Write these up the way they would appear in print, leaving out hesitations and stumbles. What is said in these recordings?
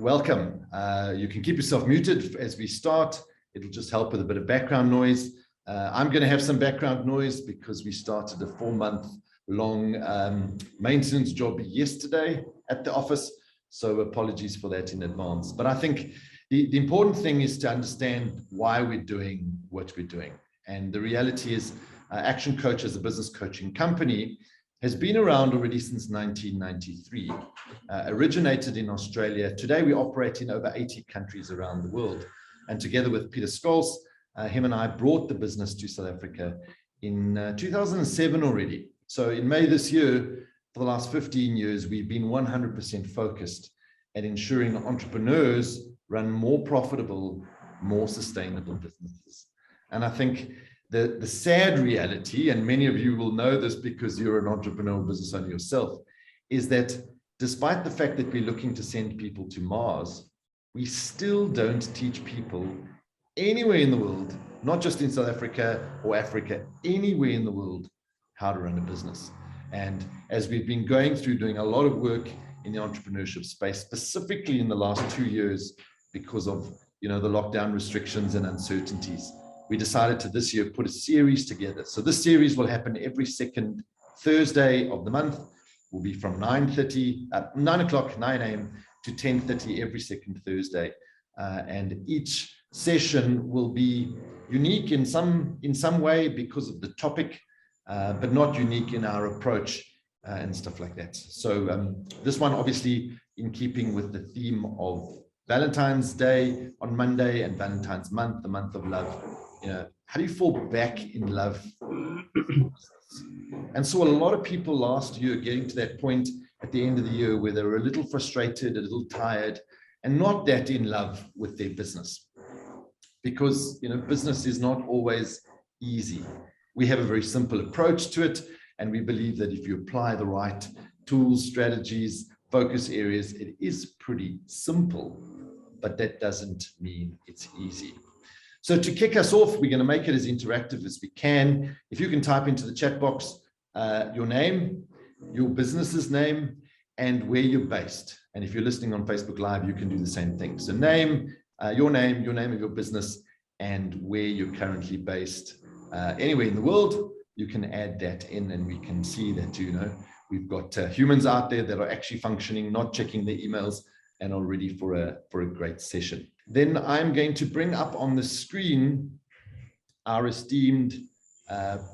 welcome. You can keep yourself muted as we start. It'll just help with a bit of background noise. I'm going to have some background noise because we started a 4-month-long maintenance job yesterday at the office. So apologies for that in advance. But I think the important thing is to understand why we're doing what we're doing. And the reality is ActionCOACH as a business coaching company has been around already since 1993, originated in Australia. Today, we operate in over 80 countries around the world. And together with Peter Scholes, him and I brought the business to South Africa in 2007 already. So in May this year, for the last 15 years, we've been 100% focused at ensuring entrepreneurs run more profitable, more sustainable businesses. And I think the sad reality, and many of you will know this because you're an entrepreneurial business owner yourself, is that despite the fact that we're looking to send people to Mars, we still don't teach people anywhere in the world, not just in South Africa or Africa, anywhere in the world, how to run a business. And as we've been going through doing a lot of work in the entrepreneurship space, specifically in the last 2 years, because of the lockdown restrictions and uncertainties, we decided to this year put a series together. So this series will happen every second Thursday of the month. Will be from 9 o'clock, 9 a.m. to 10:30 every second Thursday. And each session will be unique in some way because of the topic, but not unique in our approach and stuff like that. So this one, obviously, in keeping with the theme of Valentine's Day on Monday and Valentine's Month, the month of love. How do you fall back in love? And so a lot of people last year getting to that point at the end of the year where they were a little frustrated, a little tired, and not that in love with their business. Because business is not always easy. We have a very simple approach to it, and we believe that if you apply the right tools, strategies, focus areas, it is pretty simple, but that doesn't mean it's easy. So to kick us off, we're going to make it as interactive as we can. If you can type into the chat box your name, your business's name, and where you're based. And if you're listening on Facebook Live, you can do the same thing. So name of your business, and where you're currently based. Anywhere in the world, you can add that in, and we can see that, we've got humans out there that are actually functioning, not checking their emails, and are ready for a great session. Then I'm going to bring up on the screen our esteemed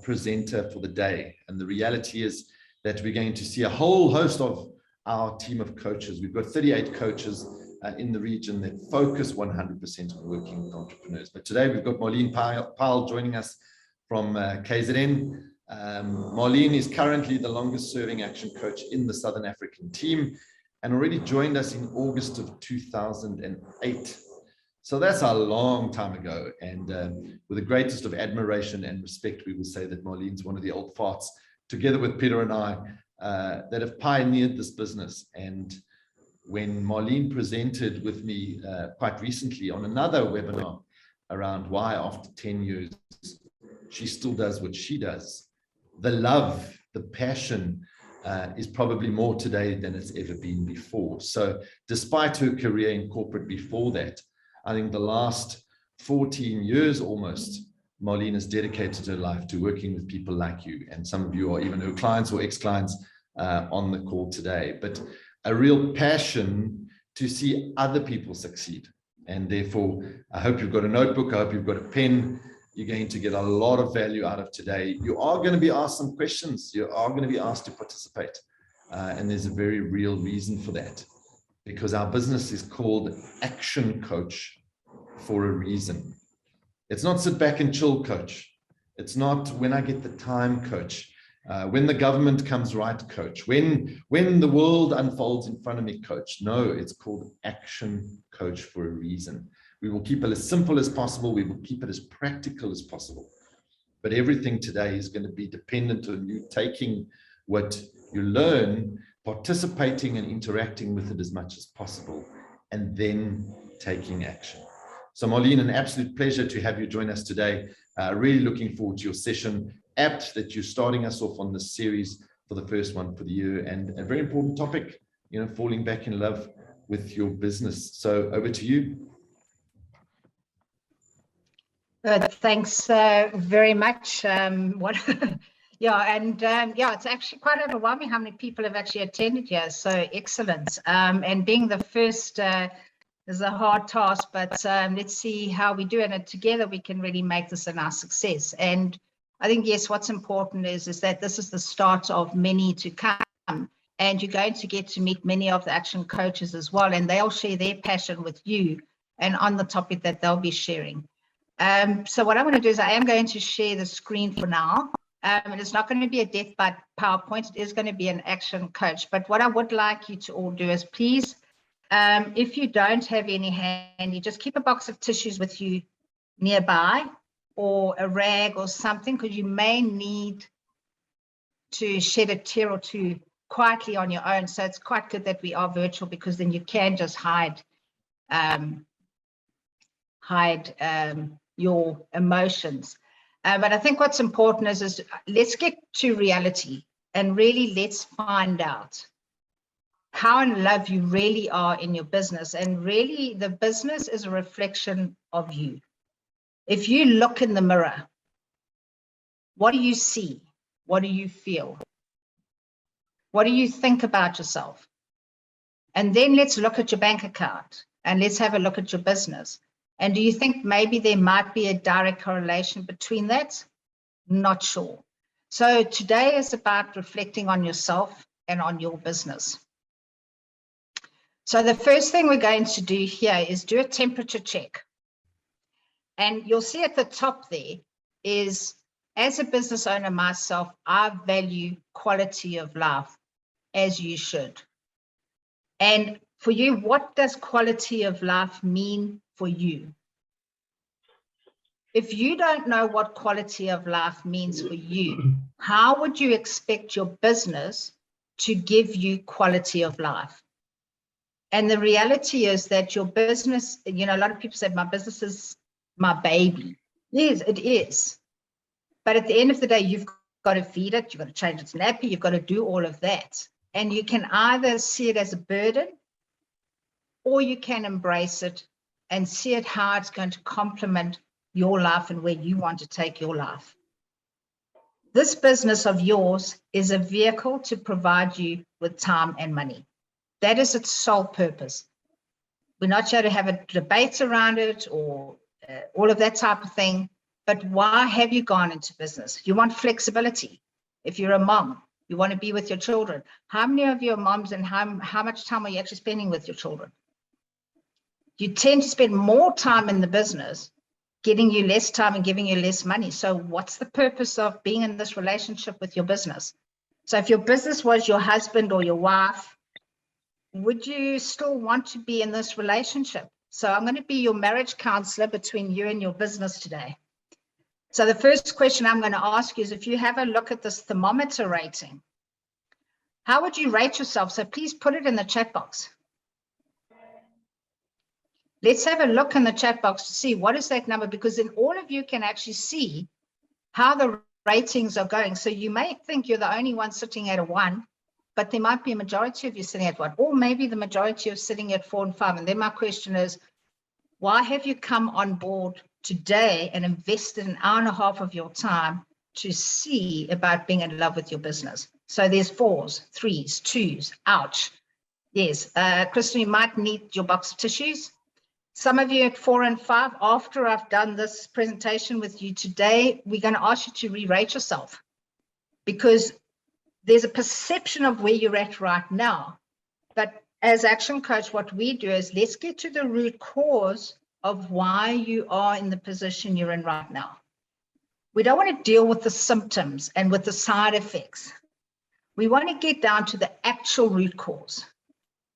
presenter for the day. And the reality is that we're going to see a whole host of our team of coaches. We've got 38 coaches in the region that focus 100% on working with entrepreneurs. But today we've got Marlene Powell joining us from KZN. Marlene is currently the longest serving action coach in the Southern African team and already joined us in August of 2008. So that's a long time ago. And with the greatest of admiration and respect, we will say that Marlene's one of the old farts, together with Peter and I, that have pioneered this business. And when Marlene presented with me quite recently on another webinar around why after 10 years, she still does what she does, the love, the passion is probably more today than it's ever been before. So despite her career in corporate before that, I think the last 14 years almost, Marlene has dedicated her life to working with people like you. And some of you are even her clients or ex-clients on the call today. But a real passion to see other people succeed. And therefore, I hope you've got a notebook. I hope you've got a pen. You're going to get a lot of value out of today. You are going to be asked some questions. You are going to be asked to participate. And there's a very real reason for that. Because our business is called ActionCOACH for a reason. It's not sit back and chill, coach. It's not when I get the time, coach. When the government comes right, coach. When the world unfolds in front of me, coach. No, it's called ActionCOACH for a reason. We will keep it as simple as possible. We will keep it as practical as possible. But everything today is going to be dependent on you taking what you learn, participating and interacting with it as much as possible, and then taking action. So Marlene, an absolute pleasure to have you join us today. Really looking forward to your session. Apt that you're starting us off on this series for the first one for the year, and a very important topic, falling back in love with your business. So over to you. Thanks very much. Yeah, and yeah, it's actually quite overwhelming how many people have actually attended here. So excellent. And being the first is a hard task, but let's see how we do it. And together we can really make this a nice success. And I think, yes, what's important is that this is the start of many to come. And you're going to get to meet many of the action coaches as well. And they'll share their passion with you and on the topic that they'll be sharing. So what I'm going to do is I am going to share the screen for now. And it's not going to be a death by PowerPoint. It is going to be an action coach. But what I would like you to all do is please, if you don't have any handy, just keep a box of tissues with you nearby or a rag or something, because you may need to shed a tear or two quietly on your own. So it's quite good that we are virtual, because then you can just hide your emotions. But I think what's important is let's get to reality and really let's find out how in love you really are in your business. And really the business is a reflection of you. If you look in the mirror, what do you see? What do you feel? What do you think about yourself? And then let's look at your bank account and let's have a look at your business. And do you think maybe there might be a direct correlation between that? Not sure. So today is about reflecting on yourself and on your business. So the first thing we're going to do here is do a temperature check. And you'll see at the top there is, as a business owner myself, I value quality of life, as you should. And for you, what does quality of life mean for you? If you don't know what quality of life means for you, how would you expect your business to give you quality of life? And the reality is that your business, you know, a lot of people say, my business is my baby. Yes, it is. But at the end of the day, you've got to feed it, you've got to change its nappy, you've got to do all of that. And you can either see it as a burden, or you can embrace it and see it how it's going to complement your life and where you want to take your life. This business of yours is a vehicle to provide you with time and money. That is its sole purpose. We're not here to have a debate around it or all of that type of thing, but why have you gone into business? You want flexibility. If you're a mom, you want to be with your children. How many of you are moms, and how much time are you actually spending with your children? You tend to spend more time in the business, getting you less time and giving you less money. So what's the purpose of being in this relationship with your business? So if your business was your husband or your wife, would you still want to be in this relationship? So I'm going to be your marriage counselor between you and your business today. So the first question I'm going to ask you is, if you have a look at this thermometer rating, how would you rate yourself? So please put it in the chat box. Let's have a look in the chat box to see what is that number, because then all of you can actually see how the ratings are going. So you may think you're the only one sitting at a 1, but there might be a majority of you sitting at 1, or maybe the majority are sitting at 4 and 5. And then my question is, why have you come on board today and invested an hour and a half of your time to see about being in love with your business? So there's 4s, 3s, 2s, ouch. Yes, Kristen, you might need your box of tissues. Some of you at 4 and 5, after I've done this presentation with you today, we're going to ask you to re-rate yourself, because there's a perception of where you're at right now. But as Action Coach, what we do is let's get to the root cause of why you are in the position you're in right now. We don't want to deal with the symptoms and with the side effects. We want to get down to the actual root cause.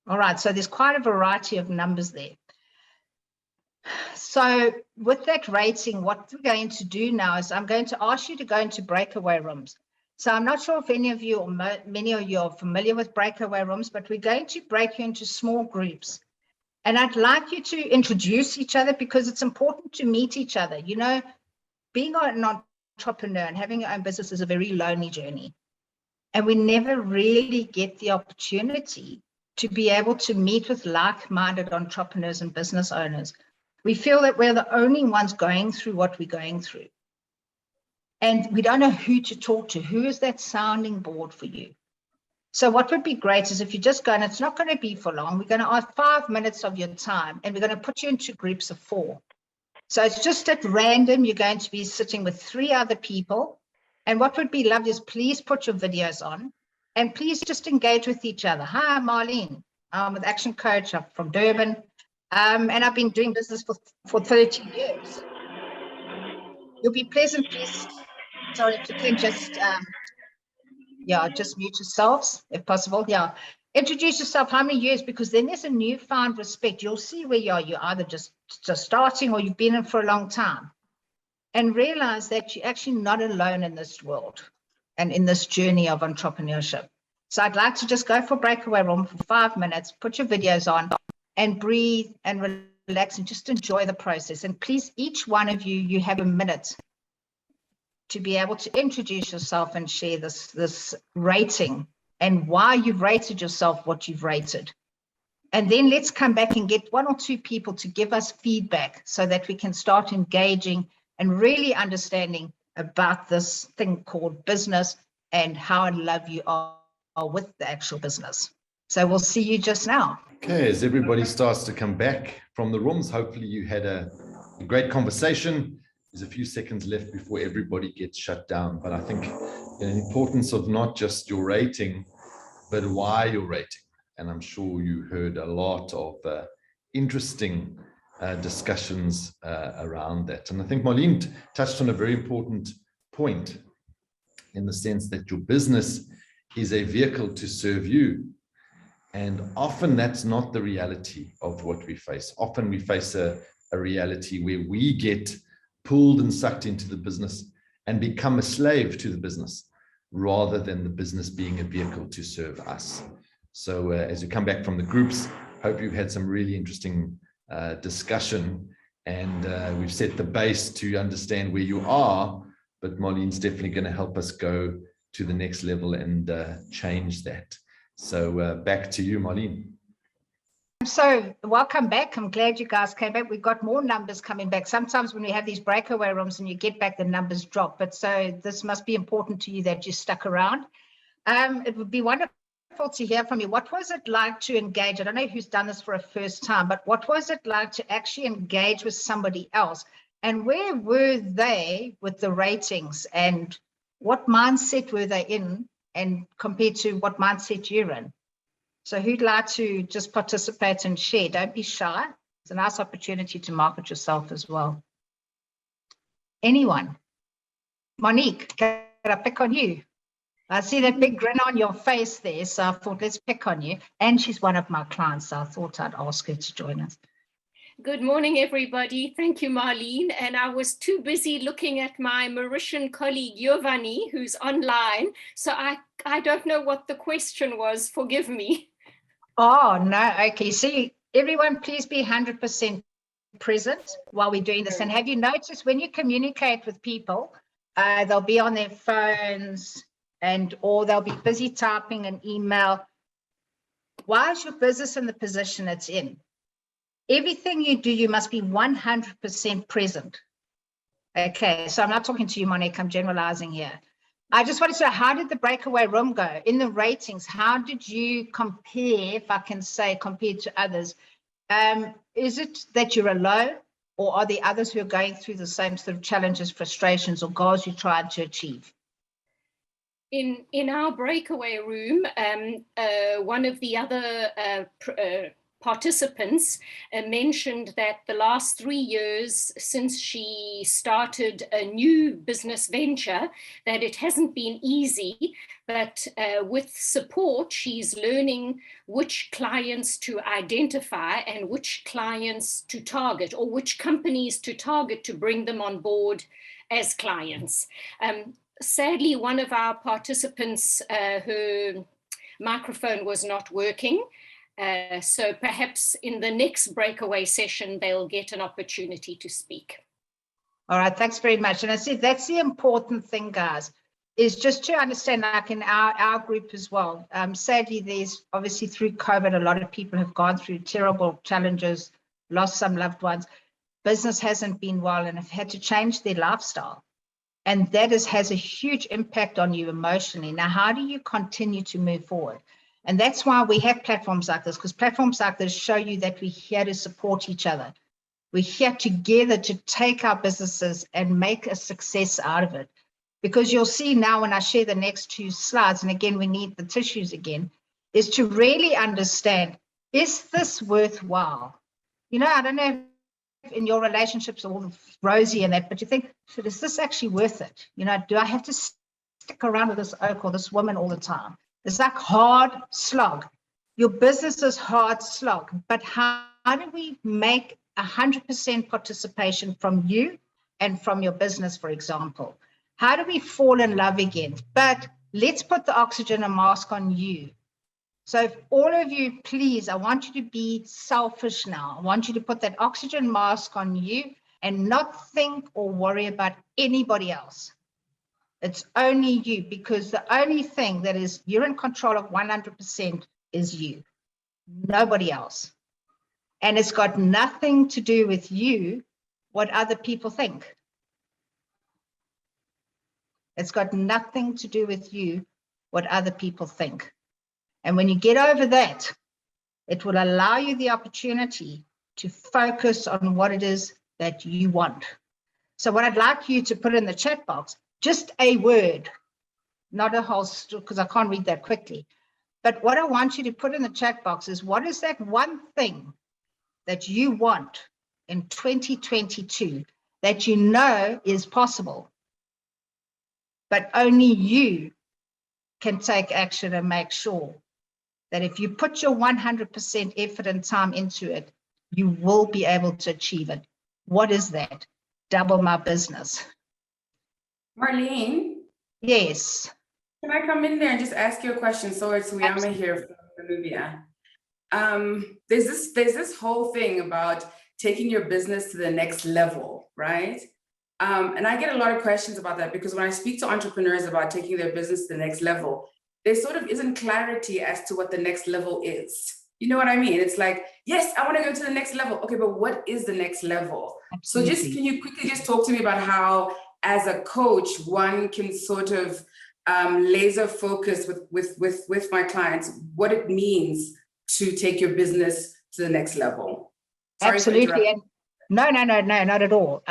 All right, so there's quite a variety of numbers there. So with that rating, what we're going to do now is I'm going to ask you to go into breakaway rooms. So I'm not sure if any of you or many of you are familiar with breakaway rooms, but we're going to break you into small groups. And I'd like you to introduce each other, because it's important to meet each other. You know, being an entrepreneur and having your own business is a very lonely journey. And we never really get the opportunity to be able to meet with like-minded entrepreneurs and business owners. We feel that we're the only ones going through what we're going through. And we don't know who to talk to. Who is that sounding board for you? So what would be great is if you just go, and it's not going to be for long, we're going to ask 5 minutes of your time, and we're going to put you into groups of 4. So it's just at random. You're going to be sitting with 3 other people. And what would be lovely is please put your videos on, and please just engage with each other. Hi, I'm Marlene. I'm with ActionCOACH. I'm from Durban. And I've been doing business for 30 years. You'll be pleasant, please. Sorry, if you can just, just mute yourselves if possible. Yeah. Introduce yourself, how many years, because then there's a newfound respect. You'll see where you are. You're either just starting or you've been in for a long time. And realize that you're actually not alone in this world and in this journey of entrepreneurship. So I'd like to just go for Breakaway Room for 5 minutes, put your videos on and breathe and relax and just enjoy the process. And please, each one of you have a minute to be able to introduce yourself and share this rating and why you've rated yourself what you've rated. And then let's come back and get 1 or 2 people to give us feedback so that we can start engaging and really understanding about this thing called business and how in love you are with the actual business. So we'll see you just now. Okay, as everybody starts to come back from the rooms, hopefully you had a great conversation. There's a few seconds left before everybody gets shut down. But I think the importance of not just your rating, but why you're rating. And I'm sure you heard a lot of interesting discussions around that. And I think Marlene touched on a very important point in the sense that your business is a vehicle to serve you. And often that's not the reality of what we face. Often we face a reality where we get pulled and sucked into the business and become a slave to the business rather than the business being a vehicle to serve us. So as you come back from the groups, hope you've had some really interesting discussion, and we've set the base to understand where you are, but Marlene's definitely going to help us go to the next level and change that. So back to you, Marlene. So welcome back. I'm glad you guys came back. We've got more numbers coming back. Sometimes when we have these breakaway rooms and you get back, the numbers drop. But so this must be important to you that you stuck around. It would be wonderful to hear from you. What was it like to engage? I don't know who's done this for a first time, but what was it like to actually engage with somebody else? And where were they with the ratings? And what mindset were they in, and compared to what mindset you're in? So who'd like to just participate and share? Don't be shy. It's a nice opportunity to market yourself as well. Anyone? Monique, can I pick on you? I see that big grin on your face there, so I thought let's pick on you. And she's one of my clients, so I thought I'd ask her to join us. Good morning, everybody. Thank you, Marlene. And I was too busy looking at my Mauritian colleague, Giovanni, who's online. So I don't know what the question was. Forgive me. Oh, no. Okay. See, everyone, please be 100% present while we're doing this. And have you noticed when you communicate with people, they'll be on their phones or they'll be busy typing an email. Why is your business in the position it's in? Everything you do, you must be 100% present. Okay, so I'm not talking to you, Monique, I'm generalizing here. I just wanted to know, how did the breakaway room go? In the ratings, how did you compare, if I can say, compared to others? Is it that you're alone, or are there others who are going through the same sort of challenges, frustrations, or goals you're trying to achieve? In our breakaway room, one of the other participants mentioned that the last 3 years since she started a new business venture, that it hasn't been easy, but with support, she's learning which clients to identify and which clients to target, or which companies to target to bring them on board as clients. Sadly, one of our participants, her microphone was not working. So perhaps in the next breakaway session, they'll get an opportunity to speak. All right, thanks very much. And I see that's the important thing, guys. is just to understand, like in our group as well. Sadly, there's obviously through COVID, a lot of people have gone through terrible challenges, lost some loved ones. Business hasn't been well and have had to change their lifestyle. And that has a huge impact on you emotionally. Now, how do you continue to move forward? And that's why we have platforms like this, because platforms like this show you that we're here to support each other. We're here together to take our businesses and make a success out of it. Because you'll see now when I share the next 2 slides, and again, we need the tissues again, is to really understand, is this worthwhile? You know, I don't know if in your relationships are all rosy and that, but you think, is this actually worth it? You know, do I have to stick around with this oak or this woman all the time? It's like hard slog. Your business is hard slog, but how do we make 100% participation from you and from your business, for example? How do we fall in love again? But let's put the oxygen and mask on you. So if all of you, please, I want you to be selfish now. I want you to put that oxygen mask on you and not think or worry about anybody else. It's only you, because the only thing that is you're in control of 100% is you, nobody else. And it's got nothing to do with you, what other people think. It's got nothing to do with you, what other people think. And when you get over that, it will allow you the opportunity to focus on what it is that you want. So what I'd like you to put in the chat box, just a word, not a whole, because I can't read that quickly. But what I want you to put in the chat box is, what is that one thing that you want in 2022 that you know is possible, but only you can take action and make sure that if you put your 100% effort and time into it, you will be able to achieve it. What is that? Double my business. Marlene? Yes. Can I come in there and just ask you a question? So it's Wiyama here from Namibia. There's this whole thing about taking your business to the next level, right? And I get a lot of questions about that, because when I speak to entrepreneurs about taking their business to the next level, there sort of isn't clarity as to what the next level is. You know what I mean? It's like, yes, I want to go to the next level. Okay, but what is the next level? Absolutely. So can you quickly just talk to me about how, as a coach, one can sort of laser focus with my clients, what it means to take your business to the next level? Sorry. Absolutely. And no, not at all.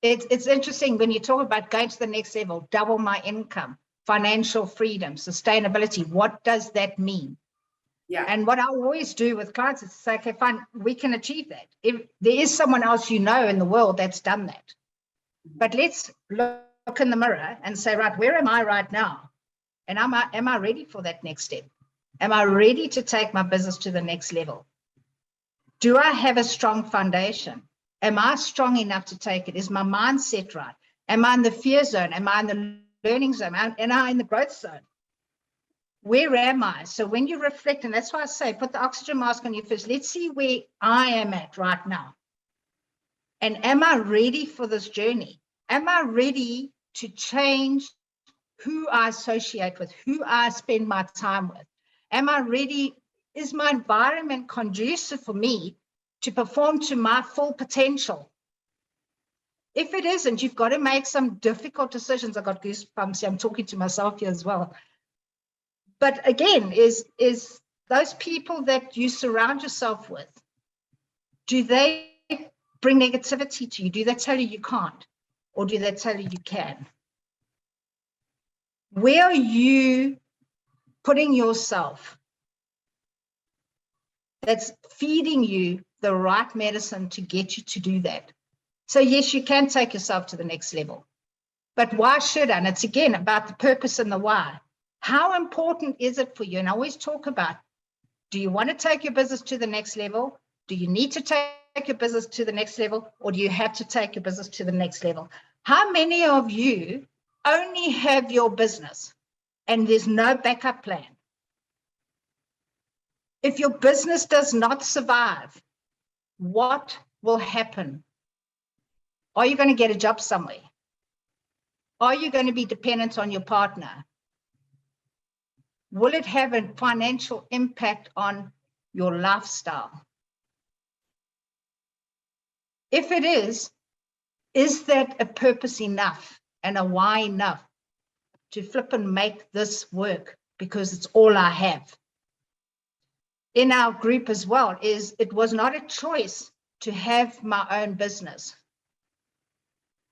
It's interesting when you talk about going to the next level, double my income, financial freedom, sustainability. What does that mean? Yeah. And what I always do with clients is say, okay, fine, we can achieve that. If there is someone else you know in the world that's done that. But let's look in the mirror and say, right, where am I right now? And am I ready for that next step? Am I ready to take my business to the next level? Do I have a strong foundation? Am I strong enough to take it? Is my mindset right? Am I in the fear zone? Am I in the learning zone? Am I in the growth zone? Where am I? So when you reflect, and that's why I say, put the oxygen mask on you first. Let's see where I am at right now. And am I ready for this journey? Am I ready to change who I associate with, who I spend my time with? Am I ready? Is my environment conducive for me to perform to my full potential? If it isn't, you've got to make some difficult decisions. I got goosebumps here. I'm talking to myself here as well. But again, is those people that you surround yourself with, do they bring negativity to you? Do they tell you you can't? Or do they tell you you can? Where are you putting yourself that's feeding you the right medicine to get you to do that? So yes, you can take yourself to the next level. But why should I? And it's again about the purpose and the why. How important is it for you? And I always talk about, do you want to take your business to the next level? Do you need to take your business to the next level? Or do you have to take your business to the next level? How many of you only have your business and there's no backup plan? If your business does not survive, what will happen? Are you going to get a job somewhere? Are you going to be dependent on your partner? Will it have a financial impact on your lifestyle? If it is that a purpose enough and a why enough to flip and make this work because it's all I have? In our group as well, it was not a choice to have my own business.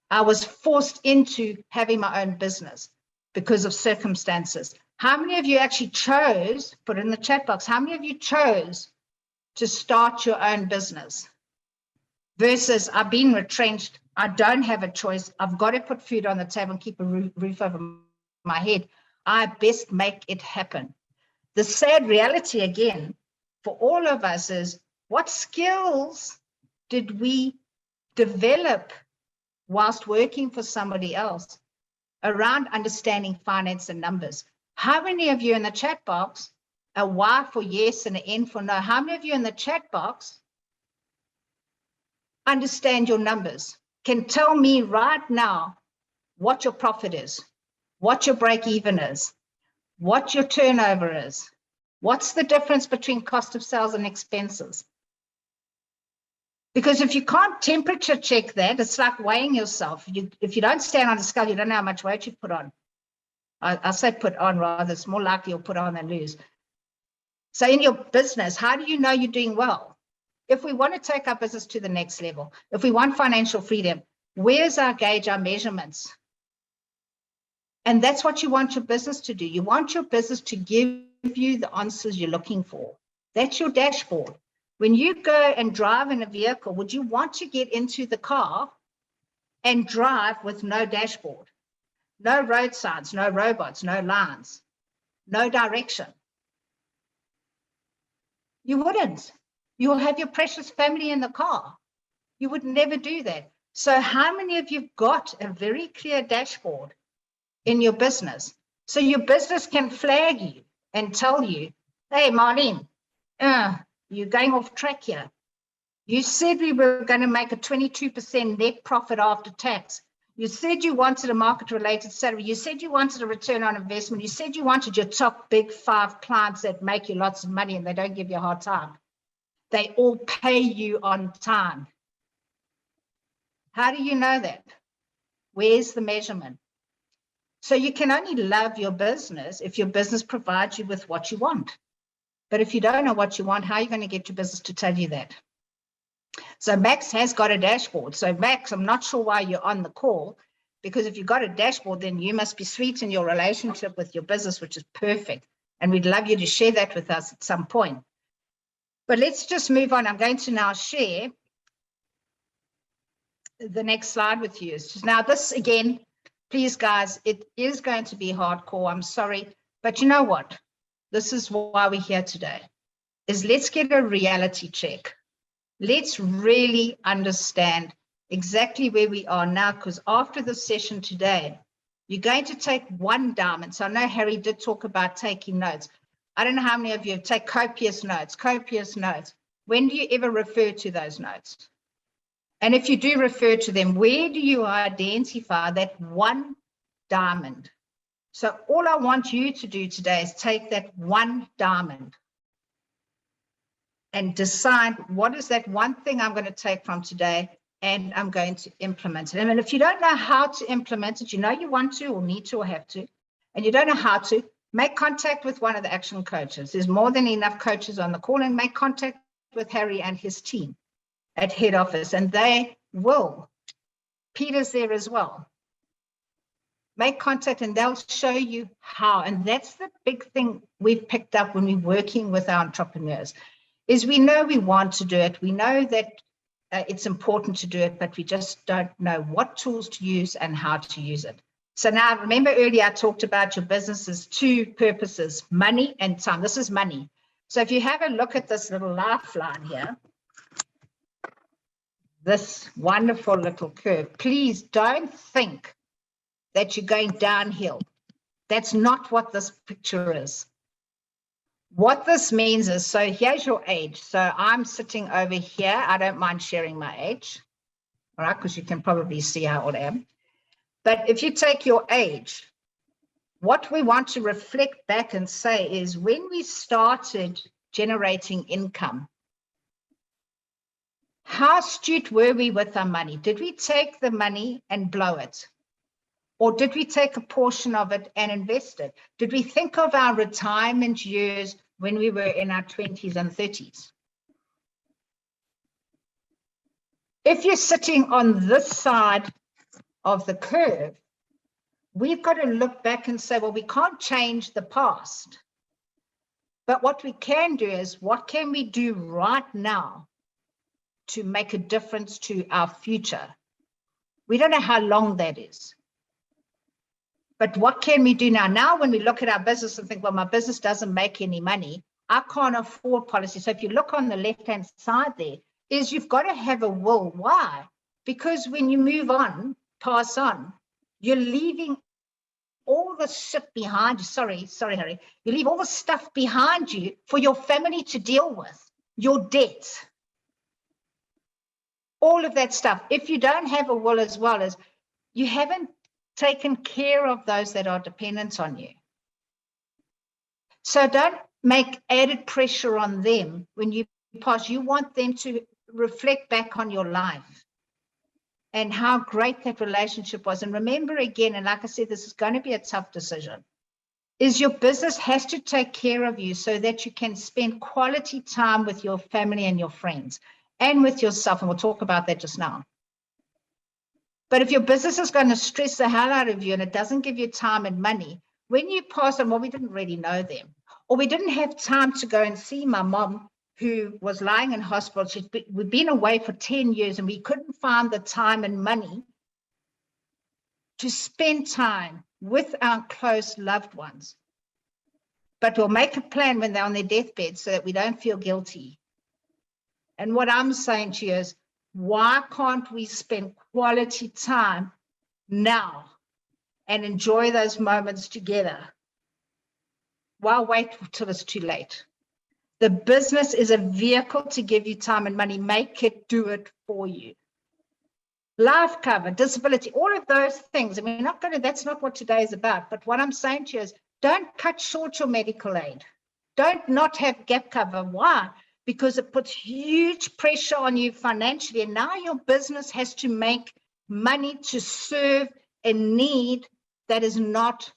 I was forced into having my own business because of circumstances. How many of you actually chose, put it in the chat box, how many of you chose to start your own business versus I've been retrenched, I don't have a choice, I've got to put food on the table and keep a roof over my head. I best make it happen. The sad reality again for all of us is, what skills did we develop whilst working for somebody else around understanding finance and numbers? How many of you in the chat box, a Y for yes and an N for no, how many of you in the chat box understand your numbers, can tell me right now what your profit is, what your break even is, what your turnover is, what's the difference between cost of sales and expenses? Because if you can't temperature check that, it's like weighing yourself. If you don't stand on the scale, you don't know how much weight you put on. I say put on rather, it's more likely you'll put on than lose. So in your business, how do you know you're doing well? If we want to take our business to the next level, if we want financial freedom, where's our gauge, our measurements? And that's what you want your business to do. You want your business to give you the answers you're looking for. That's your dashboard. When you go and drive in a vehicle, would you want to get into the car and drive with no dashboard, no road signs, no robots, no lines, no direction? You wouldn't. You'll have your precious family in the car. You would never do that. So how many of you got a very clear dashboard in your business? So your business can flag you and tell you, hey, Marlene, you're going off track here. You said we were going to make a 22% net profit after tax. You said you wanted a market-related salary. You said you wanted a return on investment. You said you wanted your top big 5 clients that make you lots of money and they don't give you a hard time. They all pay you on time. How do you know that? Where's the measurement? So you can only love your business if your business provides you with what you want. But if you don't know what you want, how are you going to get your business to tell you that? So Max has got a dashboard. So Max, I'm not sure why you're on the call, because if you've got a dashboard, then you must be sweet in your relationship with your business, which is perfect. And we'd love you to share that with us at some point. But let's just move on. I'm going to now share the next slide with you. Now this again, please guys, it is going to be hardcore. I'm sorry, but you know what? This is why we're here today, is let's get a reality check. Let's really understand exactly where we are now, because after the session today, you're going to take one diamond. So I know Harry did talk about taking notes. I don't know how many of you take copious notes, copious notes. When do you ever refer to those notes? And if you do refer to them, where do you identify that one diamond? So all I want you to do today is take that one diamond and decide what is that one thing I'm going to take from today and I'm going to implement it. And if you don't know how to implement it, you know you want to or need to or have to, and you don't know how to, make contact with one of the action coaches. There's more than enough coaches on the call, and make contact with Harry and his team at head office, and they will. Peter's there as well. Make contact and they'll show you how. And that's the big thing we've picked up when we're working with our entrepreneurs, is we know we want to do it. We know that it's important to do it, but we just don't know what tools to use and how to use it. So now, remember earlier I talked about your business's 2 purposes, money and time. This is money. So if you have a look at this little lifeline here, this wonderful little curve, please don't think that you're going downhill. That's not what this picture is. What this means is, so here's your age. So I'm sitting over here. I don't mind sharing my age, all right, because you can probably see how old I am. But if you take your age, what we want to reflect back and say is when we started generating income, how astute were we with our money? Did we take the money and blow it? Or did we take a portion of it and invest it? Did we think of our retirement years when we were in our 20s and 30s? If you're sitting on this side of the curve, we've got to look back and say, well, we can't change the past. But what we can do is, what can we do right now to make a difference to our future? We don't know how long that is. But what can we do now? Now, when we look at our business and think, well, my business doesn't make any money, I can't afford policy. So if you look on the left-hand side there, is you've got to have a will. Why? Because when you move on, pass on, you're leaving all the shit behind you. Sorry, Harry. You leave all the stuff behind you for your family to deal with, your debts, all of that stuff. If you don't have a will as well, as you haven't taken care of those that are dependent on you. So don't make added pressure on them when you pass. You want them to reflect back on your life and how great that relationship was. And remember again, and like I said, this is going to be a tough decision, is your business has to take care of you so that you can spend quality time with your family and your friends and with yourself. And we'll talk about that just now. But if your business is going to stress the hell out of you and it doesn't give you time and money, when you pass on, well, we didn't really know them, or we didn't have time to go and see my mom who was lying in hospital. We'd been away for 10 years and we couldn't find the time and money to spend time with our close loved ones. But we'll make a plan when they're on their deathbed so that we don't feel guilty. And what I'm saying to you is, why can't we spend quality time now and enjoy those moments together? Why wait till it's too late? The business is a vehicle to give you time and money. Make it do it for you. Life cover, disability, all of those things. And we're not going to, that's not what today is about. But what I'm saying to you is, don't cut short your medical aid. Don't not have gap cover. Why? Because it puts huge pressure on you financially. And now your business has to make money to serve a need that is not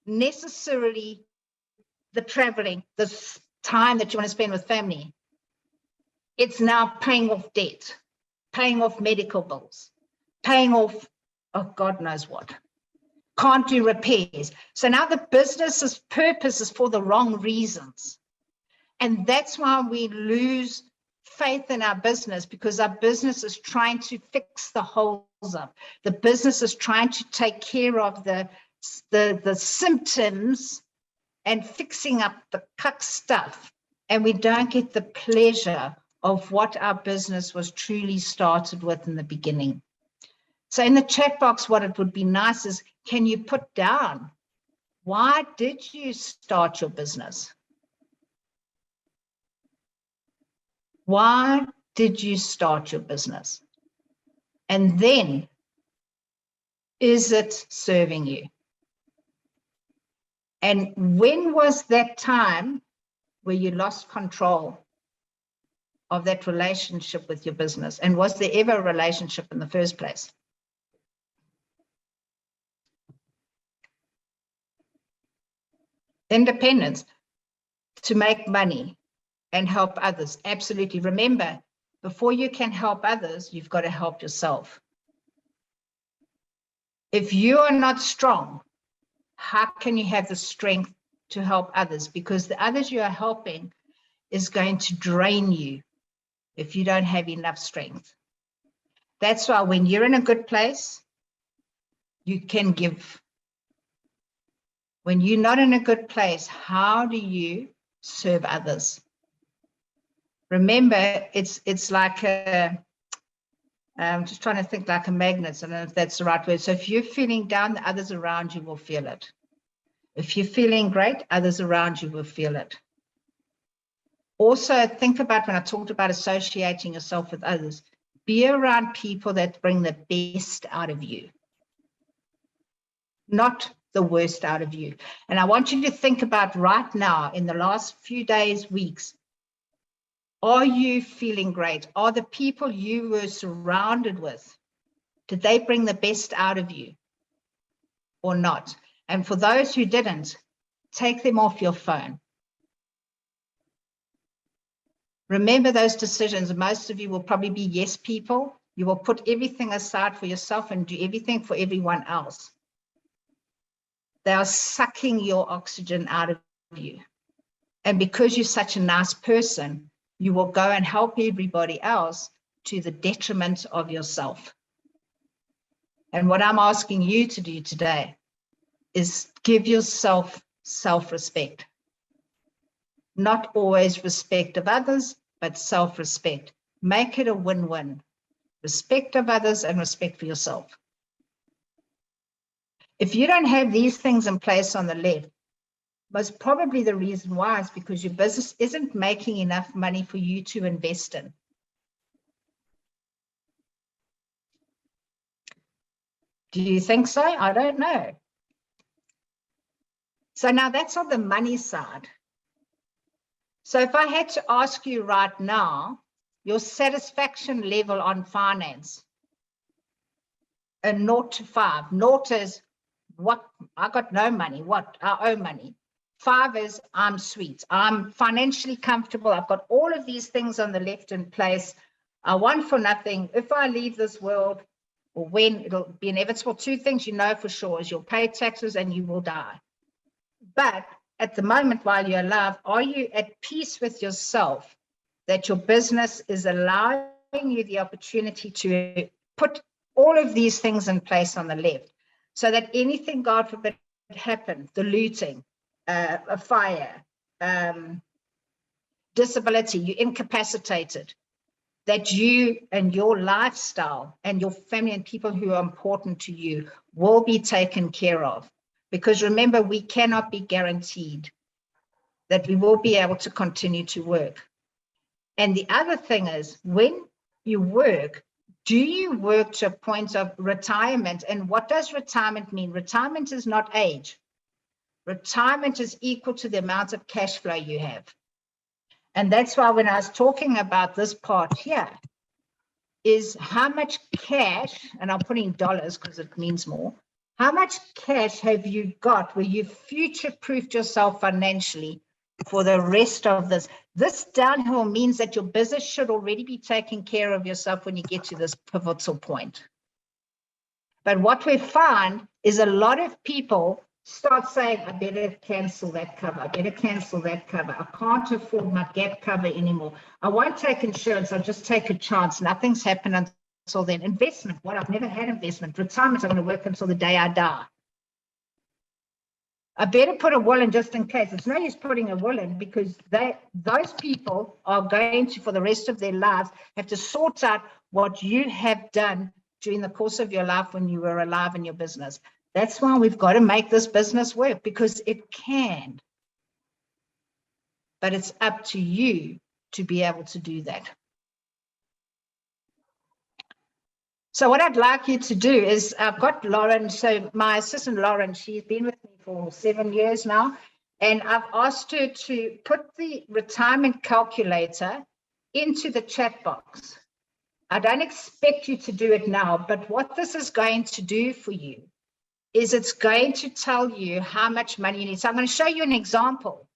necessarily the traveling, the time that you want to spend with family. It's now paying off debt, paying off medical bills, paying off, oh, God knows what. Can't do repairs. So now the business's purpose is for the wrong reasons. And that's why we lose faith in our business, because our business is trying to fix the holes up. The business is trying to take care of the symptoms and fixing up the cuck stuff. And we don't get the pleasure of what our business was truly started with in the beginning. So in the chat box, what it would be nice is, can you put down, why did you start your business? Why did you start your business? And then, is it serving you? And when was that time where you lost control of that relationship with your business? And was there ever a relationship in the first place? Independence, to make money and help others. Absolutely. Remember, before you can help others, you've got to help yourself. If you are not strong, how can you have the strength to help others? Because the others you are helping is going to drain you if you don't have enough strength. That's why when you're in a good place, you can give. When you're not in a good place, how do you serve others? Remember, it's like I'm just trying to think like a magnet. I don't know if that's the right word. So if you're feeling down, the others around you will feel it. If you're feeling great, others around you will feel it. Also, think about when I talked about associating yourself with others, be around people that bring the best out of you. not the worst out of you. And I want you to think about right now, in the last few days, weeks, are you feeling great? Are the people you were surrounded with, did they bring the best out of you or not? And for those who didn't, take them off your phone. Remember those decisions. Most of you will probably be yes people. You will put everything aside for yourself and do everything for everyone else. They are sucking your oxygen out of you. And because you're such a nice person, you will go and help everybody else to the detriment of yourself. And what I'm asking you to do today is give yourself self-respect. Not always respect of others, but self-respect. Make it a win-win. Respect of others and respect for yourself. If you don't have these things in place on the left, most probably the reason why is because your business isn't making enough money for you to invest in. Do you think so? I don't know. So now that's on the money side. So if I had to ask you right now, your satisfaction level on finance, a 0 to 5. 0 is what? I got no money. What? I owe money. 5 is I'm sweet. I'm financially comfortable. I've got all of these things on the left in place. I want for nothing. If I leave this world, or when, it'll be inevitable. 2 things you know for sure is you'll pay taxes and you will die. But at the moment while you're alive, are you at peace with yourself that your business is allowing you the opportunity to put all of these things in place on the left so that anything, God forbid, happen, the looting, a fire, disability, you're incapacitated, that you and your lifestyle and your family and people who are important to you will be taken care of. Because remember, we cannot be guaranteed that we will be able to continue to work. And the other thing is, when you work, do you work to a point of retirement? And what does retirement mean? Retirement is not age. Retirement is equal to the amount of cash flow you have. And that's why when I was talking about this part here, is how much cash, and I'll put in dollars because it means more, how much cash have you got where you've future-proofed yourself financially for the rest of this? This downhill means that your business should already be taking care of yourself when you get to this pivotal point. But what we find is a lot of people start saying, I better cancel that cover. I better cancel that cover. I can't afford my gap cover anymore. I won't take insurance. I'll just take a chance. Nothing's happened until then. Investment. What? I've never had investment. Retirement. I'm going to work until the day I die. I better put a will in just in case. It's no use putting a will in because those people are going to, for the rest of their lives, have to sort out what you have done during the course of your life when you were alive in your business. That's why we've got to make this business work, because it can. But it's up to you to be able to do that. So what I'd like you to do is, I've got Lauren, so my assistant Lauren, she's been with me for 7 years now, and I've asked her to put the retirement calculator into the chat box. I don't expect you to do it now, but what this is going to do for you is it's going to tell you how much money you need. So I'm going to show you an example,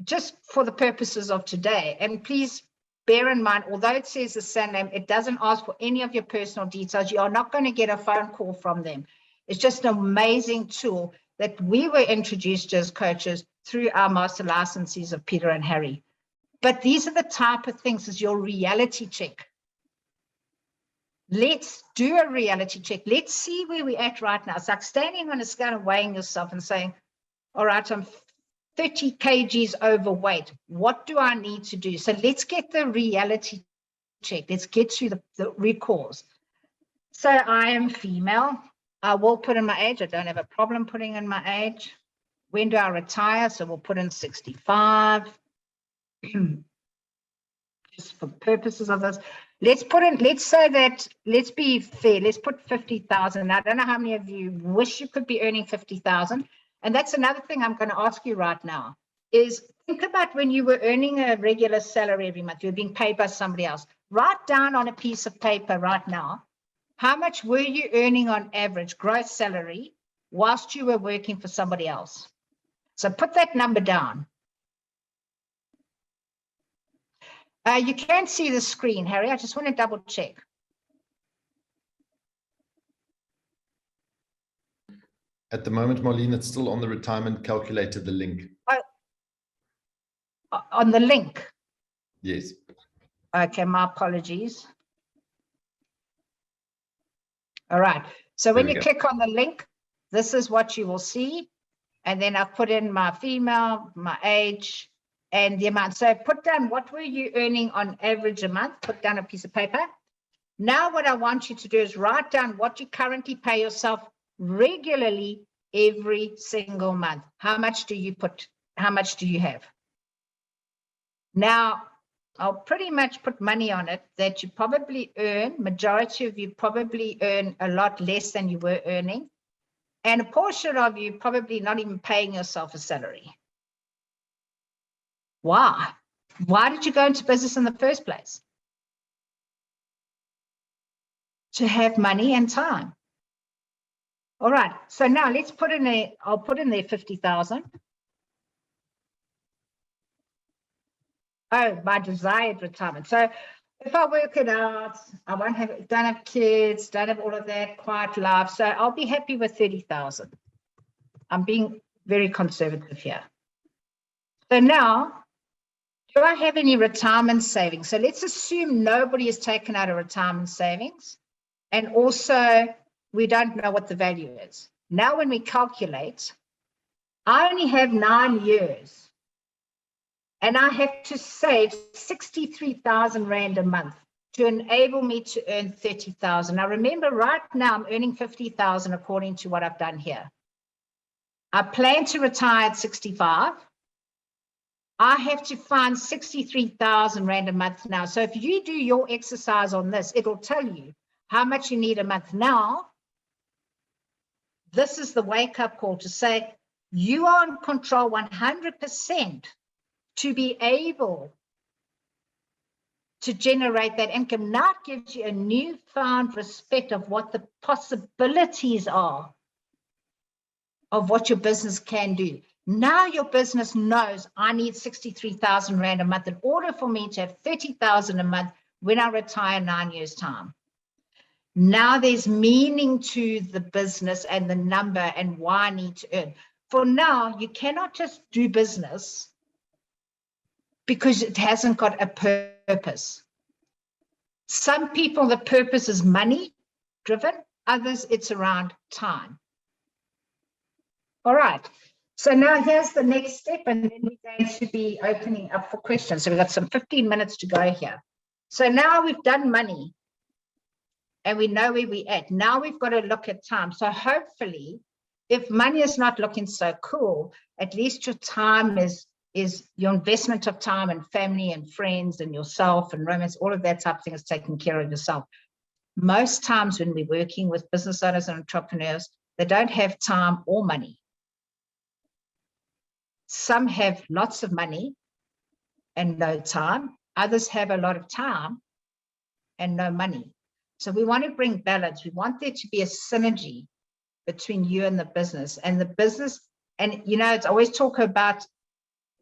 just for the purposes of today. And please bear in mind, although it says the surname, it doesn't ask for any of your personal details. You are not going to get a phone call from them. It's just an amazing tool that we were introduced to as coaches through our master licensees of Peter and Harry. But these are the type of things as your reality check. Let's do a reality check. Let's see where we're at right now. It's like standing on a scale and weighing yourself and saying, all right, I'm 30 kgs overweight. What do I need to do? So let's get the reality check. Let's get to the root cause. So I am female. I will put in my age. I don't have a problem putting in my age. When do I retire? So we'll put in 65. Just for the purposes of this. let's say that, let's be fair, let's put 50,000. I don't know how many of you wish you could be earning 50,000. And that's another thing I'm going to ask you right now is think about when you were earning a regular salary every month, you're being paid by somebody else. Write down on a piece of paper right now, how much were you earning on average gross salary whilst you were working for somebody else? So put that number down. You can't see the screen, Harry. I just want to double check. At the moment, Marlene, it's still on the retirement calculator, the link. On the link? Yes. Okay, my apologies. All right. So when you click on the link, this is what you will see. And then I've put in my female, my age, and the amount. So put down what were you earning on average a month, put down a piece of paper. Now what I want you to do is write down what you currently pay yourself regularly every single month. How much do you put? How much do you have? Now, I'll pretty much put money on it that you probably earn, majority of you probably earn a lot less than you were earning. And a portion of you probably not even paying yourself a salary. Why? Why did you go into business in the first place? To have money and time. All right, so now let's put in there, I'll put in there 50,000. Oh, my desired retirement. So if I work it out, I don't have kids, don't have all of that, quiet life. So I'll be happy with 30,000. I'm being very conservative here. So now, do I have any retirement savings? So let's assume nobody has taken out a retirement savings. And also, we don't know what the value is. Now, when we calculate, I only have 9 years. And I have to save 63,000 Rand a month to enable me to earn 30,000. Now, remember, right now, I'm earning 50,000 according to what I've done here. I plan to retire at 65. I have to find 63,000 Rand a month now. So if you do your exercise on this, it'll tell you how much you need a month. Now, this is the wake-up call to say you are in control 100% to be able to generate that income. Now it gives you a newfound respect of what the possibilities are of what your business can do. Now your business knows I need 63,000 Rand a month in order for me to have 30,000 a month when I retire in 9 years' time. Now there's meaning to the business and the number and why I need to earn. For now, you cannot just do business because it hasn't got a purpose. Some people, the purpose is money driven, others it's around time. All right, so now here's the next step, and then we're going to be opening up for questions. So we've got some 15 minutes to go here. So now we've done money and we know where we're at. Now we've got to look at time. So hopefully, if money is not looking so cool, at least your time is your investment of time and family and friends and yourself and romance, all of that type of thing is taking care of yourself. Most times when we're working with business owners and entrepreneurs, they don't have time or money. Some have lots of money and no time. Others have a lot of time and no money. So we want to bring balance. We want there to be a synergy between you and the business. And the business, and you know, it's always talk about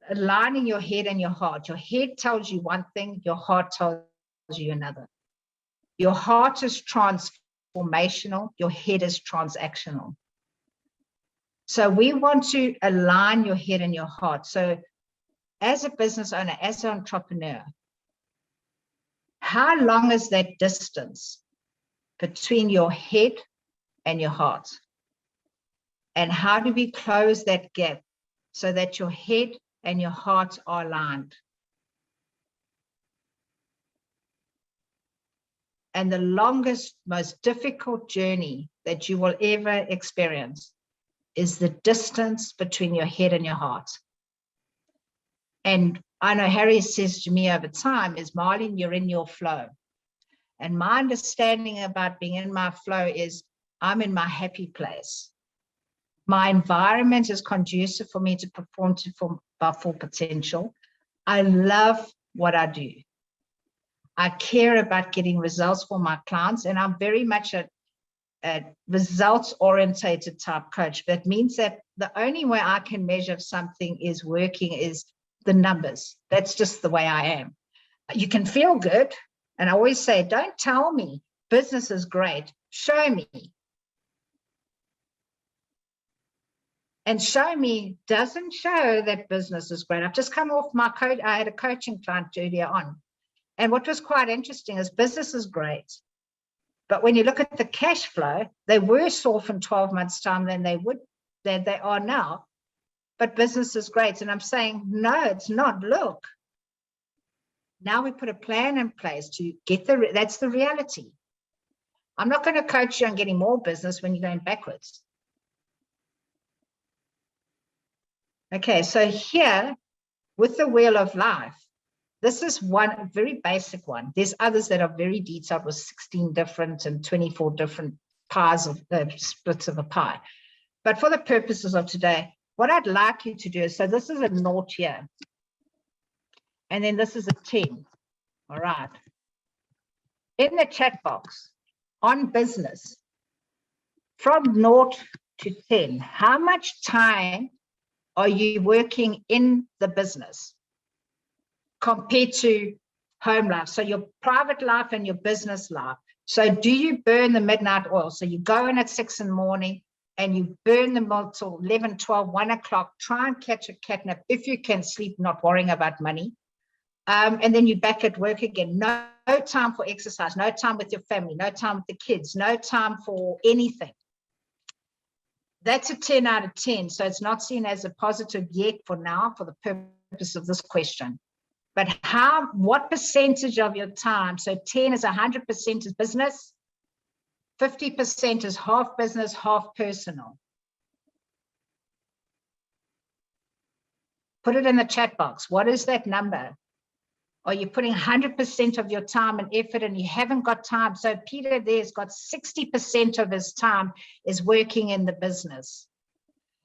aligning your head and your heart. Your head tells you one thing, your heart tells you another. Your heart is transformational, your head is transactional. So we want to align your head and your heart. So as a business owner, as an entrepreneur, how long is that distance between your head and your heart? And how do we close that gap so that your head and your heart are aligned? And the longest, most difficult journey that you will ever experience is the distance between your head and your heart. And I know Harry says to me over time is, Marlene, you're in your flow. And my understanding about being in my flow is I'm in my happy place. My environment is conducive for me to perform to my full potential. I love what I do. I care about getting results for my clients, and I'm very much a results-orientated type coach. That means that the only way I can measure if something is working is the numbers. That's just the way I am. You can feel good. And I always say, don't tell me business is great. Show me. And show me doesn't show that business is great. I've just come off my coach. I had a coaching client earlier on. And what was quite interesting is business is great. But when you look at the cash flow, they're worse off in 12 months' time than they are now. But business is great. And I'm saying, no, it's not. Look, now we put a plan in place to get that's the reality. I'm not going to coach you on getting more business when you're going backwards. Okay, so here with the wheel of life, this is one very basic one. There's others that are very detailed with 16 different and 24 different pies of splits of a pie. But for the purposes of today, what I'd like you to do is, so this is a 0 here. And then this is a 10. All right. In the chat box on business, from 0 to 10, how much time are you working in the business compared to home life? So your private life and your business life. So do you burn the midnight oil? So you go in at 6 in the morning and you burn them till 11, 12, 1 o'clock, try and catch a cat nap if you can sleep, not worrying about money. And then you're back at work again. No time for exercise, no time with your family, no time with the kids, no time for anything. That's a 10 out of 10. So it's not seen as a positive yet for now, for the purpose of this question. But what percentage of your time? So 10 is 100% is business, 50% is half business, half personal. Put it in the chat box. What is that number? Are you putting 100% of your time and effort and you haven't got time? So Peter there's got 60% of his time is working in the business.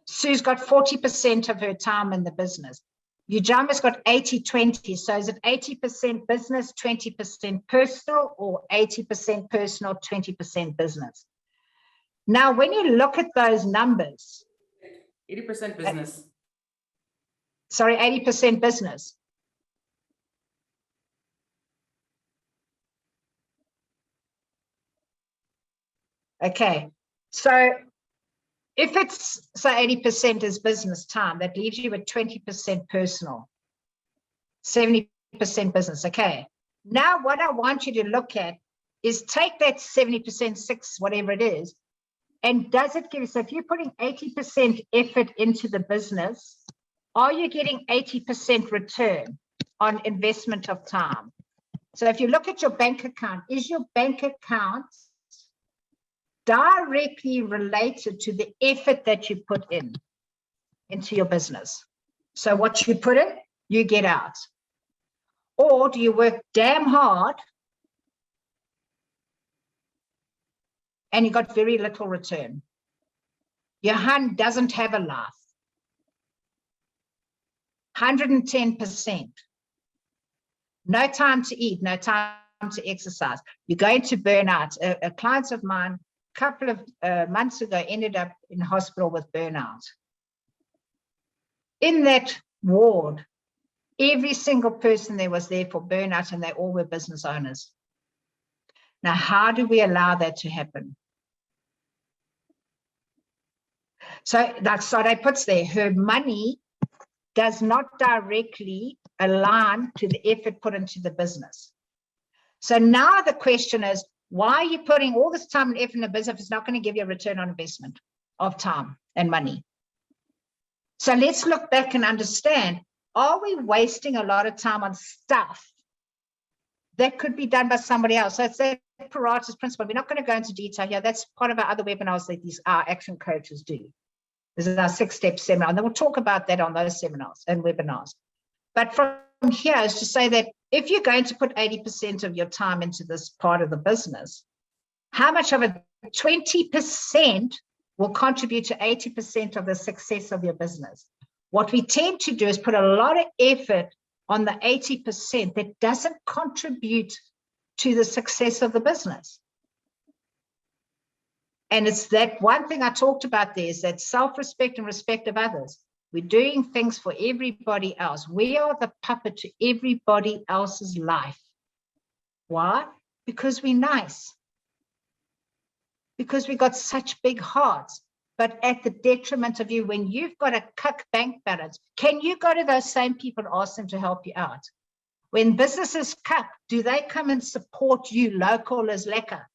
Sue's got 40% of her time in the business. Ujama's got 80-20. So is it 80% business, 20% personal, or 80% personal, 20% business? Now, when you look at those numbers, 80% business. Sorry, 80% business. Okay, so if it's, so 80% is business time, that leaves you with 20% personal, 70% business. Okay, now what I want you to look at is take that 70%, 6, whatever it is, and does it give you, so if you're putting 80% effort into the business, are you getting 80% return on investment of time? So if you look at your bank account, is your bank account directly related to the effort that you put into your business? So what you put in, you get out. Or do you work damn hard and you got very little return? Your hand doesn't have a life. 110%. No time to eat, no time to exercise. You're going to burn out. A client of mine a couple of months ago ended up in hospital with burnout. In that ward, every single person there was there for burnout, and they all were business owners. Now, how do we allow that to happen? So like Sade puts there, her money does not directly align to the effort put into the business. So now the question is, why are you putting all this time and effort in a business if it's not going to give you a return on investment of time and money? So let's look back and understand, are we wasting a lot of time on stuff that could be done by somebody else? So it's that Pareto's principle. We're not going to go into detail here. That's part of our other webinars that our action coaches do. This is our 6-step seminar, and then we'll talk about that on those seminars and webinars. But from here is to say that if you're going to put 80% of your time into this part of the business, how much of it, 20% will contribute to 80% of the success of your business? What we tend to do is put a lot of effort on the 80% that doesn't contribute to the success of the business. And it's that one thing I talked about there is that self-respect and respect of others. We're doing things for everybody else. We are the puppet to everybody else's life. Why? Because we're nice. Because we got such big hearts, but at the detriment of you. When you've got a cuck bank balance, can you go to those same people and ask them to help you out? When businesses cuck, do they come and support you local as lekker?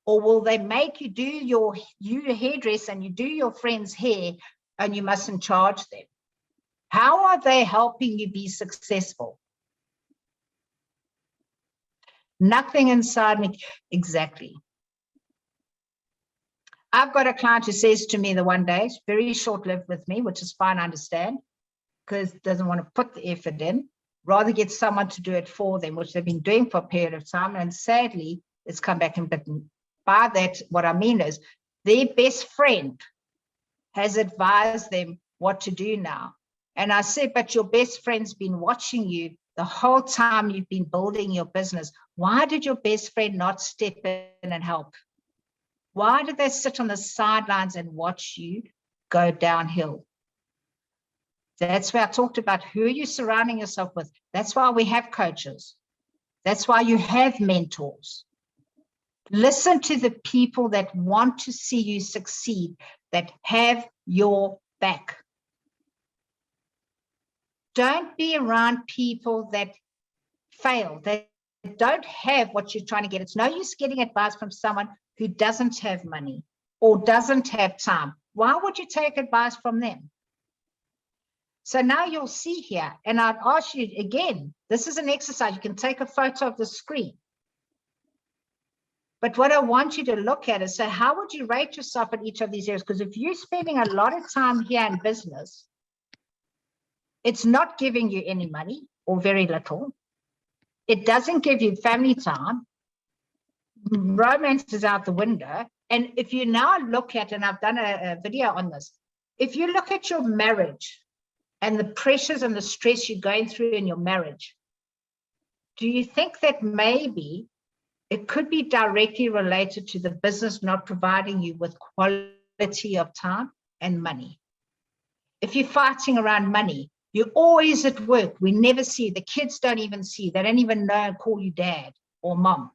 Or will they make you do your hairdress and you do your friend's hair and you mustn't charge them? How are they helping you be successful? Nothing inside me. Exactly. I've got a client who says to me the one day, it's very short-lived with me, which is fine, I understand, because doesn't want to put the effort in, rather get someone to do it for them, which they've been doing for a period of time. And sadly, it's come back and bitten. By that, what I mean is their best friend has advised them what to do now. And I said, but your best friend's been watching you the whole time you've been building your business. Why did your best friend not step in and help? Why did they sit on the sidelines and watch you go downhill? That's where I talked about who are you surrounding yourself with. That's why we have coaches. That's why you have mentors. Listen to the people that want to see you succeed, that have your back. Don't be around people that fail, that don't have what you're trying to get. It's no use getting advice from someone who doesn't have money or doesn't have time. Why would you take advice from them? So now you'll see here, and I'd ask you again, this is an exercise. You can take a photo of the screen. But what I want you to look at is, so how would you rate yourself in each of these areas? Because if you're spending a lot of time here in business, it's not giving you any money or very little. It doesn't give you family time. Romance is out the window. And if you now look at, and I've done a video on this, if you look at your marriage and the pressures and the stress you're going through in your marriage, do you think that maybe it could be directly related to the business not providing you with quality of time and money? If you're fighting around money, you're always at work. We never see, the kids don't even see, they don't even know and call you dad or mom.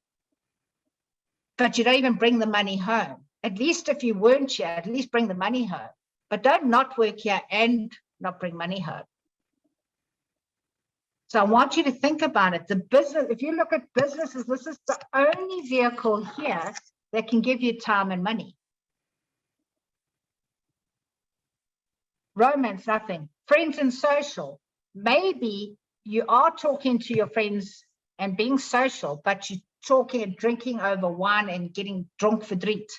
But you don't even bring the money home. At least if you weren't here, at least bring the money home. But don't not work here and not bring money home. So I want you to think about it. The business, if you look at businesses, this is the only vehicle here that can give you time and money. Romance, nothing. Friends and social. Maybe you are talking to your friends and being social, but you're talking and drinking over wine and getting drunk for dreet.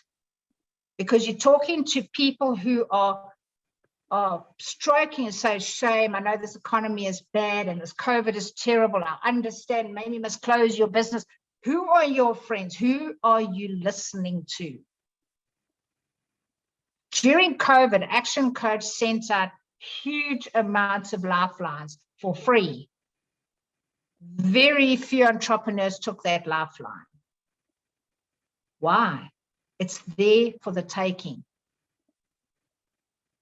Because you're talking to people who are stroking and say, shame, I know this economy is bad and this COVID is terrible. I understand, maybe you must close your business. Who are your friends? Who are you listening to? During COVID, ActionCOACH sent out huge amounts of lifelines for free. Very few entrepreneurs took that lifeline. Why? It's there for the taking.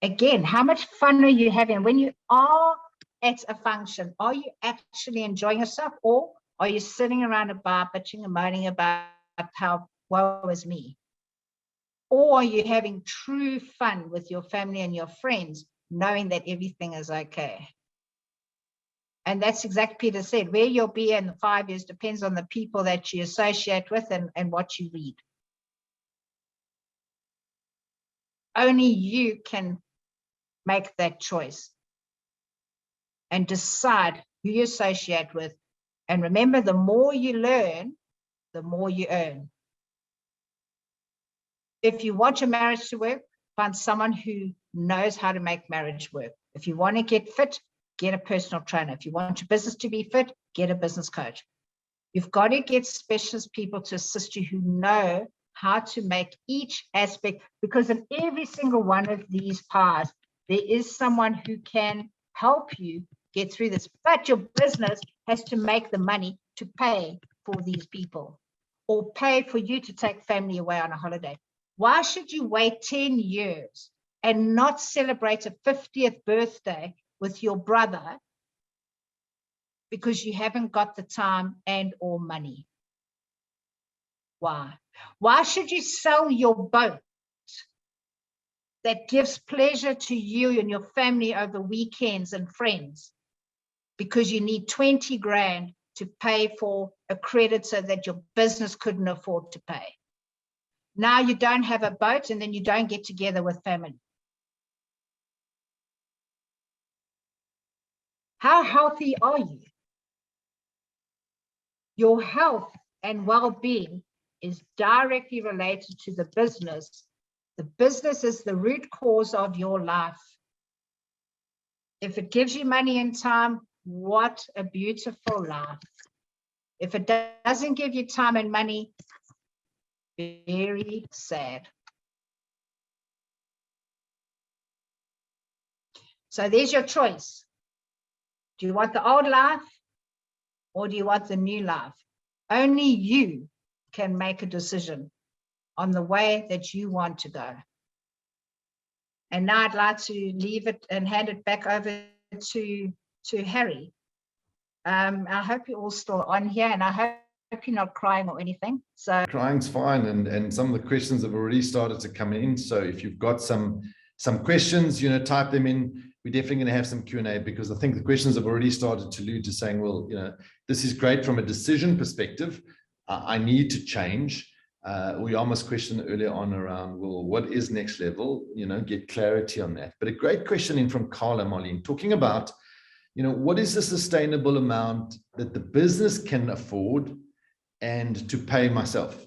Again, how much fun are you having? When you are at a function, are you actually enjoying yourself, or are you sitting around a bar bitching and moaning about how woe is me? Or are you having true fun with your family and your friends, knowing that everything is okay? And that's exactly Peter said, where you'll be in 5 years depends on the people that you associate with and what you read. Only you can make that choice and decide who you associate with. And remember, the more you learn, the more you earn. If you want your marriage to work, find someone who knows how to make marriage work. If you want to get fit, get a personal trainer. If you want your business to be fit, get a business coach. You've got to get specialist people to assist you who know how to make each aspect, because in every single one of these parts, there is someone who can help you get through this. But your business has to make the money to pay for these people, or pay for you to take family away on a holiday. Why should you wait 10 years and not celebrate a 50th birthday with your brother because you haven't got the time and or money? Why? Why should you sell your boat that gives pleasure to you and your family over weekends and friends because you need 20 grand to pay for a creditor that your business couldn't afford to pay? Now you don't have a boat, and then you don't get together with family. How healthy are you? Your health and well-being is directly related to the business. The business is the root cause of your life. If it gives you money and time, what a beautiful life. If it doesn't give you time and money, very sad. So there's your choice. Do you want the old life, or do you want the new life? Only you can make a decision on the way that you want to go. And now I'd like to leave it and hand it back over to Harry. I hope you're all still on here, and I hope you're not crying or anything. So Crying's fine, and some of the questions have already started to come in. So if you've got some questions, type them in. We're definitely going to have some Q&A, because I think the questions have already started to allude to saying, well, this is great from a decision perspective. I need to change. We almost questioned earlier on around, well, what is next level? Get clarity on that. But a great question in from Carla, Marlene, talking about, what is the sustainable amount that the business can afford and to pay myself?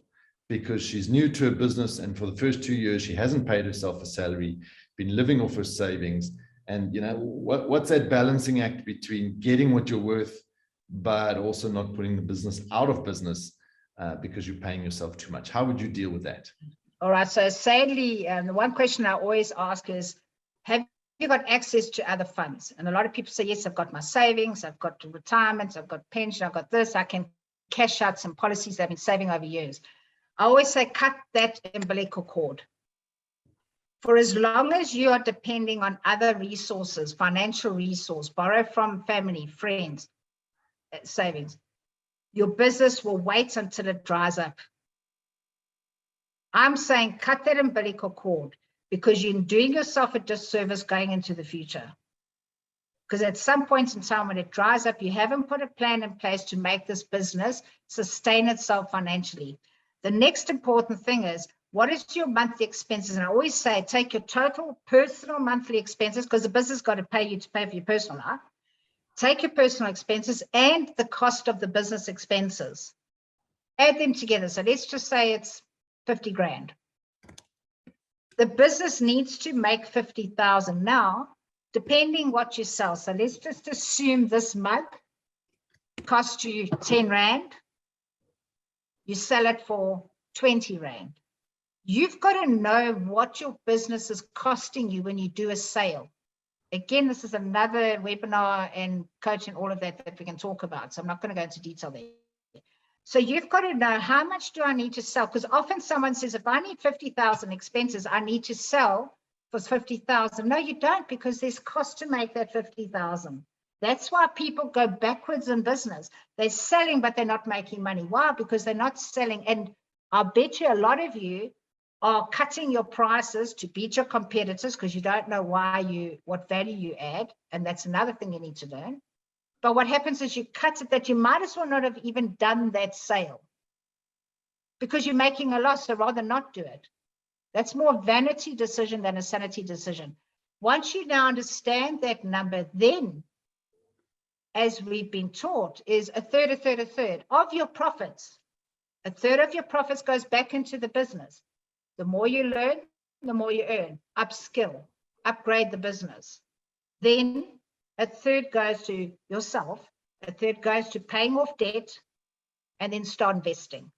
Because she's new to her business, and for the first 2 years, she hasn't paid herself a salary, been living off her savings. And what's that balancing act between getting what you're worth, but also not putting the business out of business because you're paying yourself too much? How would you deal with that? All right. So sadly, the one question I always ask is, have you got access to other funds? And a lot of people say, yes, I've got my savings, I've got retirements, I've got pension, I've got this, I can cash out some policies that I've been saving over years. I always say, cut that umbilical cord. For as long as you are depending on other resources, financial resource, borrow from family, friends, savings, your business will wait until it dries up. I'm saying cut that umbilical cord, because you're doing yourself a disservice going into the future. Because at some point in time when it dries up, you haven't put a plan in place to make this business sustain itself financially. The next important thing is, what is your monthly expenses? And I always say, take your total personal monthly expenses, because the business got to pay you to pay for your personal life. Take your personal expenses and the cost of the business expenses. Add them together. So let's just say it's 50 grand. The business needs to make 50,000 now, depending what you sell. So let's just assume this mug cost you 10 rand. You sell it for 20 rand. You've got to know what your business is costing you when you do a sale. Again, this is another webinar and coaching, all of that we can talk about. So I'm not going to go into detail there. So you've got to know, how much do I need to sell? Because often someone says, if I need 50,000 expenses, I need to sell for 50,000. No, you don't, because there's cost to make that 50,000. That's why people go backwards in business. They're selling, but they're not making money. Why? Because they're not selling. And I bet you a lot of you are cutting your prices to beat your competitors because you don't know what value you add. And that's another thing you need to learn. But what happens is you cut it that you might as well not have even done that sale because you're making a loss, so rather not do it. That's more a vanity decision than a sanity decision. Once you now understand that number, then, as we've been taught, is a third of your profits. A third of your profits goes back into the business. The more you learn, the more you earn. Upskill, upgrade the business. Then a third goes to yourself, a third goes to paying off debt, and then start investing.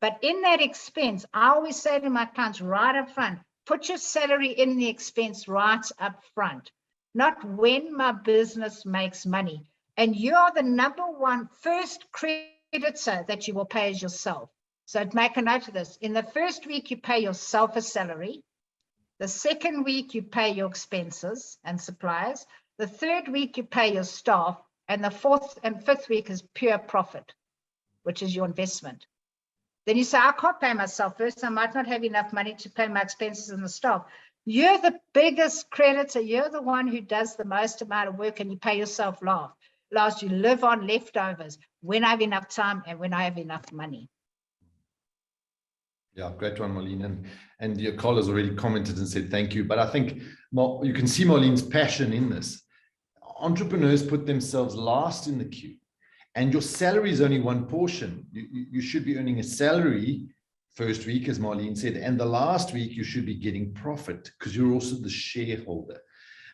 But in that expense, I always say to my clients right up front, put your salary in the expense right up front, not when my business makes money. And you are the number one first creditor that you will pay as yourself. So make a note of this. In the first week, you pay yourself a salary. The second week, you pay your expenses and supplies. The third week, you pay your staff. And the fourth and fifth week is pure profit, which is your investment. Then you say, I can't pay myself first. I might not have enough money to pay my expenses and the staff. You're the biggest creditor. You're the one who does the most amount of work, and you pay yourself last. You live on leftovers when I have enough time and when I have enough money. Yeah, great one, Marlene. And your caller has already commented and said thank you. But I think you can see Marlene's passion in this. Entrepreneurs put themselves last in the queue. And your salary is only one portion. You should be earning a salary first week, as Marlene said, and the last week you should be getting profit because you're also the shareholder.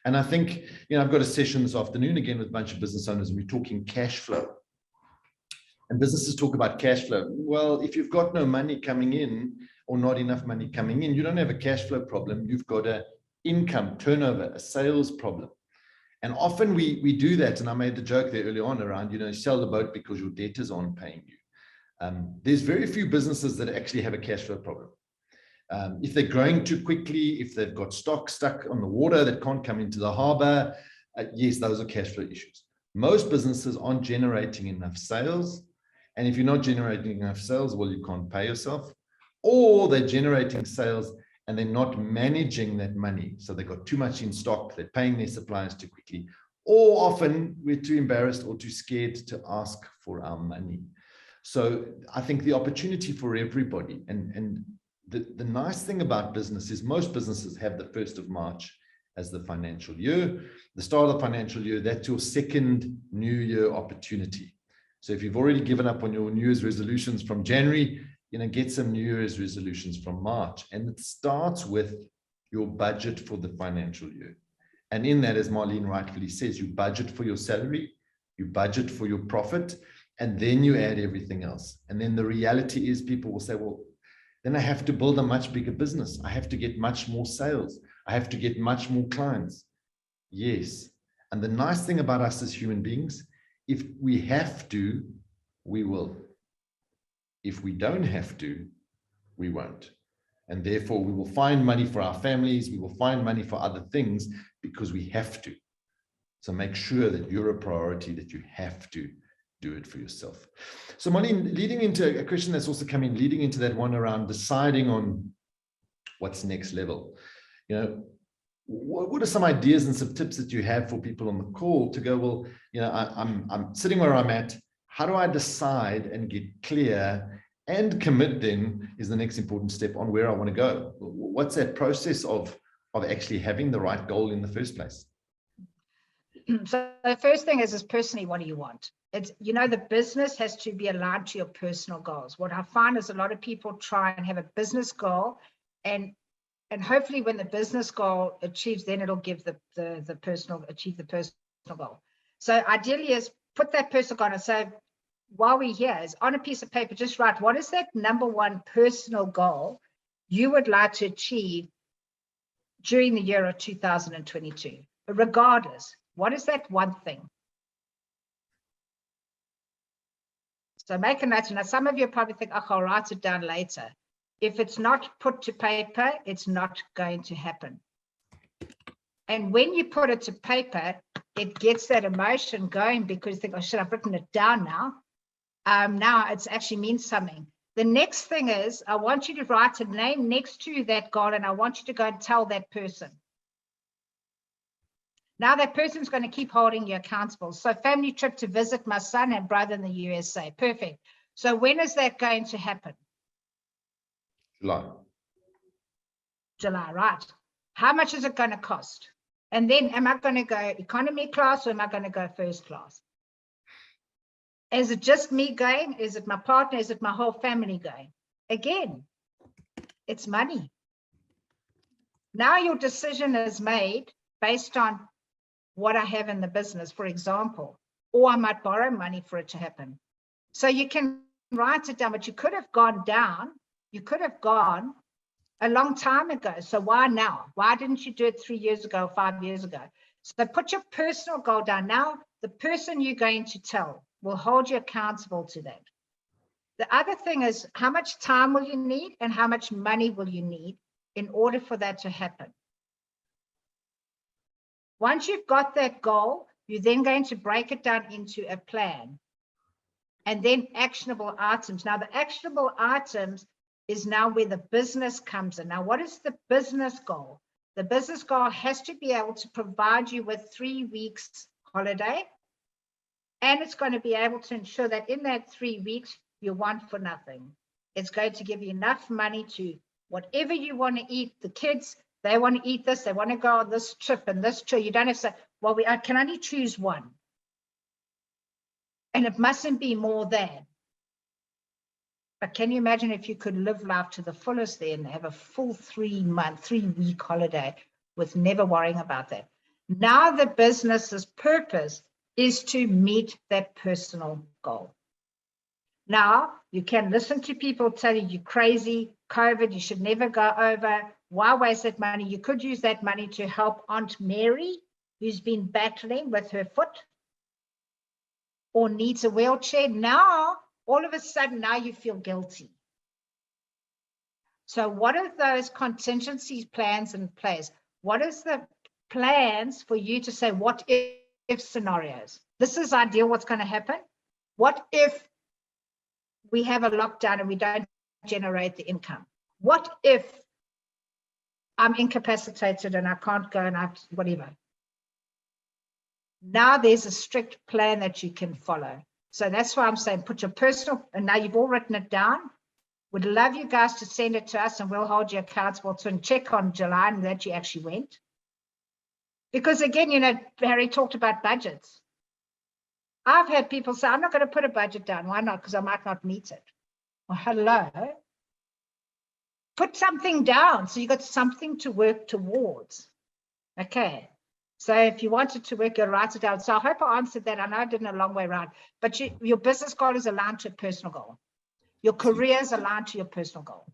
And I think, I've got a session this afternoon again with a bunch of business owners, and we're talking cash flow. And businesses talk about cash flow. Well, if you've got no money coming in or not enough money coming in, you don't have a cash flow problem. You've got an income, turnover, a sales problem. And often we do that, and I made the joke there early on around, sell the boat because your debtors aren't paying you. There's very few businesses that actually have a cash flow problem. If they're growing too quickly, if they've got stock stuck on the water that can't come into the harbor, yes, those are cash flow issues. Most businesses aren't generating enough sales. And if you're not generating enough sales, well, you can't pay yourself. Or they're generating sales and they're not managing that money. So they've got too much in stock, they're paying their suppliers too quickly, or often we're too embarrassed or too scared to ask for our money. So I think the opportunity for everybody, and the nice thing about business is most businesses have the 1st of March as the financial year. The start of the financial year, that's your second New Year opportunity. So if you've already given up on your New Year's resolutions from January, get some New Year's resolutions from March. And it starts with your budget for the financial year. And in that, as Marlene rightfully says, you budget for your salary, you budget for your profit, and then you add everything else. And then the reality is people will say, well, then I have to build a much bigger business. I have to get much more sales. I have to get much more clients. Yes. And the nice thing about us as human beings, if we have to, we will. If we don't have to, we won't. And therefore, we will find money for our families. We will find money for other things because we have to. So make sure that you're a priority, that you have to do it for yourself. So Marlene, leading into a question that's also come in, leading into that one around deciding on what's next level. What are some ideas and some tips that you have for people on the call to go, well, I'm sitting where I'm at. How do I decide and get clear and commit then is the next important step on where I want to go? What's that process of actually having the right goal in the first place? So the first thing is personally, what do you want? It's, the business has to be aligned to your personal goals. What I find is a lot of people try and have a business goal, and hopefully when the business goal achieves, then it'll give the personal goal. So ideally is put that personal goal, and so while we're here is on a piece of paper, just write, what is that number one personal goal you would like to achieve during the year of 2022? Regardless, what is that one thing? So make a note. Now, some of you probably think, oh, I'll write it down later. If it's not put to paper, it's not going to happen. And when you put it to paper, it gets that emotion going because you think, oh, should I have written it down now? Now it actually means something. The next thing is, I want you to write a name next to that goal, and I want you to go and tell that person. Now that person's going to keep holding you accountable. So family trip to visit my son and brother in the USA. Perfect. So when is that going to happen? July, right. How much is it going to cost? And then am I going to go economy class or am I going to go first class? Is it just me going? Is it my partner? Is it my whole family going? Again, it's money. Now your decision is made based on what I have in the business, for example, or I might borrow money for it to happen. So you can write it down, but you could have gone down. You could have gone a long time ago. So why now? Why didn't you do it 3 years ago, 5 years ago? So put your personal goal down. Now, the person you're going to tell will hold you accountable to that. The other thing is, how much time will you need and how much money will you need in order for that to happen? Once you've got that goal, you're then going to break it down into a plan and then actionable items. Now, the actionable items is now where the business comes in. Now, what is the business goal? The business goal has to be able to provide you with 3 weeks holiday, and it's going to be able to ensure that in that 3 weeks, you want for nothing. It's going to give you enough money to whatever you want to eat. The kids, they want to eat this, they want to go on this trip and this trip. You don't have to say, well, I can only choose one. And it mustn't be more than. But can you imagine if you could live life to the fullest there and have a full 3 week holiday with never worrying about that? Now the business's purpose is to meet that personal goal. Now you can listen to people tell you you're crazy, COVID, you should never go over. Why waste that money? You could use that money to help Aunt Mary, who's been battling with her foot or needs a wheelchair. Now, all of a sudden, now you feel guilty. So what are those contingency plans in place? What is the plans for you to say, what if scenarios? This is ideal, what's going to happen? What if we have a lockdown and we don't generate the income? What if I'm incapacitated and I can't go and whatever? Now there's a strict plan that you can follow. So that's why I'm saying put your personal, and now you've all written it down. Would love you guys to send it to us and we'll hold you accountable to and check on July and that you actually went. Because again, you know, Barry talked about budgets. I've had people say, I'm not going to put a budget down. Why not? Because I might not meet it. Well, hello. Put something down so you got something to work towards. Okay. So if you wanted to work, you write it down. So I hope I answered that. I know I didn't a long way around, but your business goal is aligned to a personal goal. Your career is aligned to your personal goal.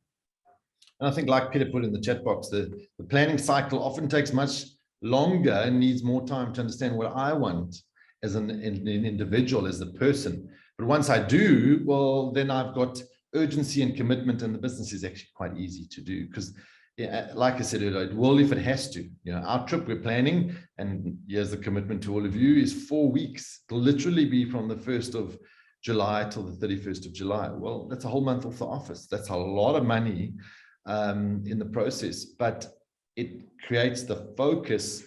And I think, like Peter put in the chat box, the planning cycle often takes much longer and needs more time to understand what I want as an individual, as a person. But once I do, well, then I've got urgency and commitment, and the business is actually quite easy to do because, yeah, like I said earlier, it will if it has to. You know, our trip we're planning, and here's the commitment to all of you, is 4 weeks. It'll literally be from the 1st of July till the 31st of July. Well, that's a whole month off the office. That's a lot of money in the process, but it creates the focus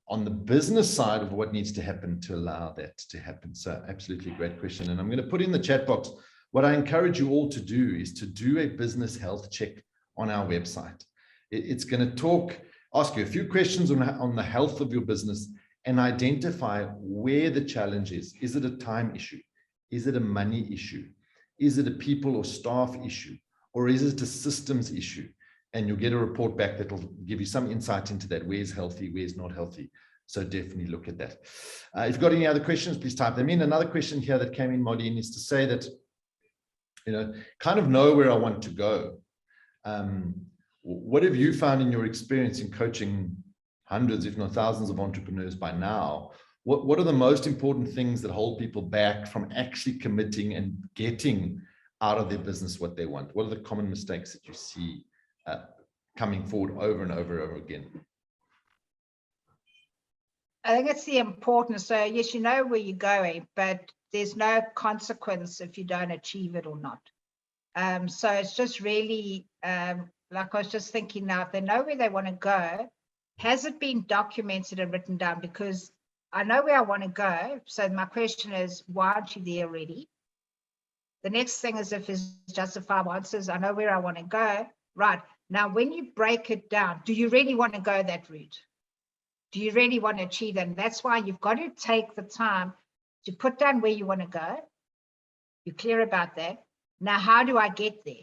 on the business side of what needs to happen to allow that to happen. So absolutely great question. And I'm going to put in the chat box, what I encourage you all to do is to do a business health check on our website. It's going to ask you a few questions on the health of your business and identify where the challenge is. Is it a time issue? Is it a money issue? Is it a people or staff issue? Or is it a systems issue? And you'll get a report back that will give you some insight into that. Where's healthy, where's not healthy. So definitely look at that. If you've got any other questions, please type them in. Another question here that came in, Marlene, is to say that, you know, kind of know where I want to go. What have you found in your experience in coaching hundreds, if not thousands of entrepreneurs by now? What are the most important things that hold people back from actually committing and getting out of their business what they want? What are the common mistakes that you see coming forward over and over and over again? I think it's the importance. So yes, you know where you're going, but there's no consequence if you don't achieve it or not. So it's just really, like I was just thinking now, if they know where they want to go, has it been documented and written down? Because I know where I want to go. So my question is, why aren't you there already? The next thing is, if there's justifiable answers, I know where I want to go. Right. Now, when you break it down, do you really want to go that route? Do you really want to achieve that? And that's why you've got to take the time to put down where you want to go. You're clear about that. Now, how do I get there?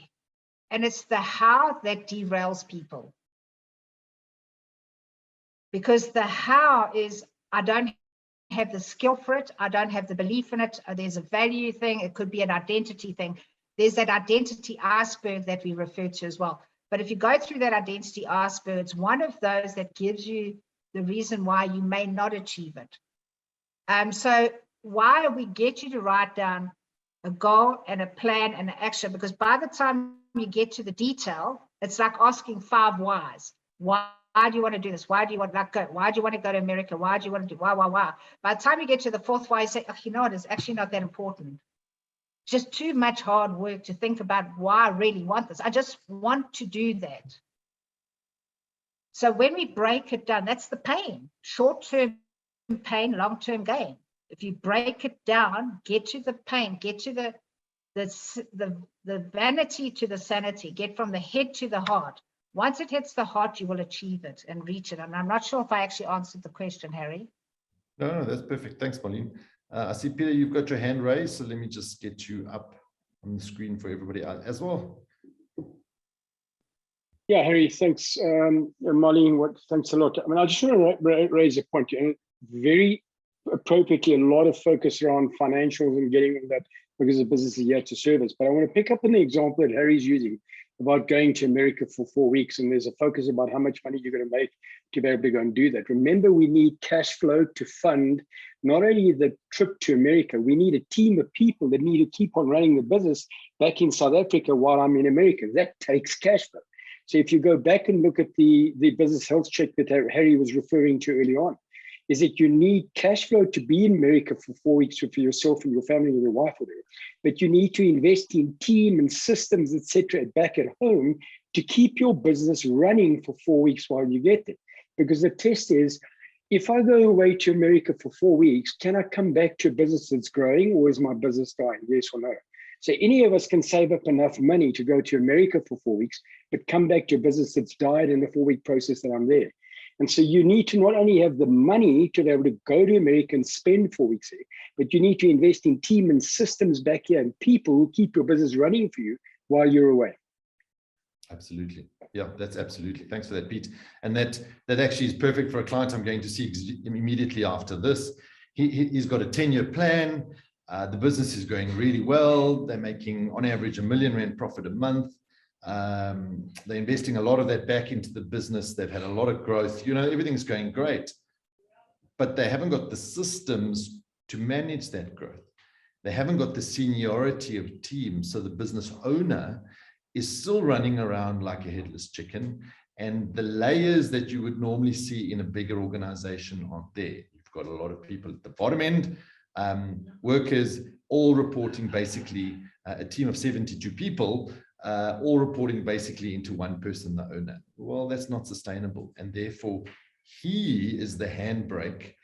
And it's the how that derails people. Because the how is I don't have the skill for it. I don't have the belief in it. There's a value thing. It could be an identity thing. There's that identity iceberg that we refer to as well. But if you go through that identity iceberg, it's one of those that gives you the reason why you may not achieve it. So why we get you to write down a goal and a plan and an action, because by the time you get to the detail, it's like asking 5 whys. Why do you want to do this? Why do you want to go? Why do you want to go to America? Why do you want to do why? By the time you get to the 4th why, you say, oh, you know what, it's actually not that important. Just too much hard work to think about why I really want this. I just want to do that. So when we break it down, that's the pain. Short-term pain, long-term gain. If you break it down, get to the pain, get to the vanity to the sanity, get from the head to the heart. Once it hits the heart, you will achieve it and reach it. And I'm not sure if I actually answered the question, Harry. No, that's perfect. Thanks, Marlene. I see, Peter, you've got your hand raised, so let me just get you up on the screen for everybody as well. Yeah, Harry, thanks. Marlene, thanks a lot. I mean, I just want to raise a point. And very appropriately, a lot of focus around financials and getting that because the business is yet to service. But I want to pick up on the example that Harry's using about going to America for 4 weeks, and there's a focus about how much money you're going to make to be able to go and do that. Remember, we need cash flow to fund not only the trip to America, we need a team of people that need to keep on running the business back in South Africa while I'm in America. That takes cash flow. So if you go back and look at the business health check that Harry was referring to early on, is that you need cash flow to be in America for 4 weeks for yourself and your family and your wife or there. But you need to invest in team and systems, etc., back at home to keep your business running for 4 weeks while you get there. Because the test is, if I go away to America for 4 weeks, can I come back to a business that's growing, or is my business dying? Yes or no? So any of us can save up enough money to go to America for 4 weeks, but come back to a business that's died in the 4-week process that I'm there. And so you need to not only have the money to be able to go to America and spend 4 weeks there, but you need to invest in team and systems back here and people who keep your business running for you while you're away. Absolutely. Yeah, that's absolutely. Thanks for that, Pete. And that actually is perfect for a client I'm going to see immediately after this. He's got a 10-year plan. The business is going really well. They're making on average R1 million profit a month. They're investing a lot of that back into the business. They've had a lot of growth. You know, everything's going great, but they haven't got the systems to manage that growth. They haven't got the seniority of team. So the business owner is still running around like a headless chicken. And the layers that you would normally see in a bigger organization aren't there. You've got a lot of people at the bottom end, workers, all reporting basically, a team of 72 people, all reporting basically into one person, the owner. Well, that's not sustainable. And therefore, he is the handbrake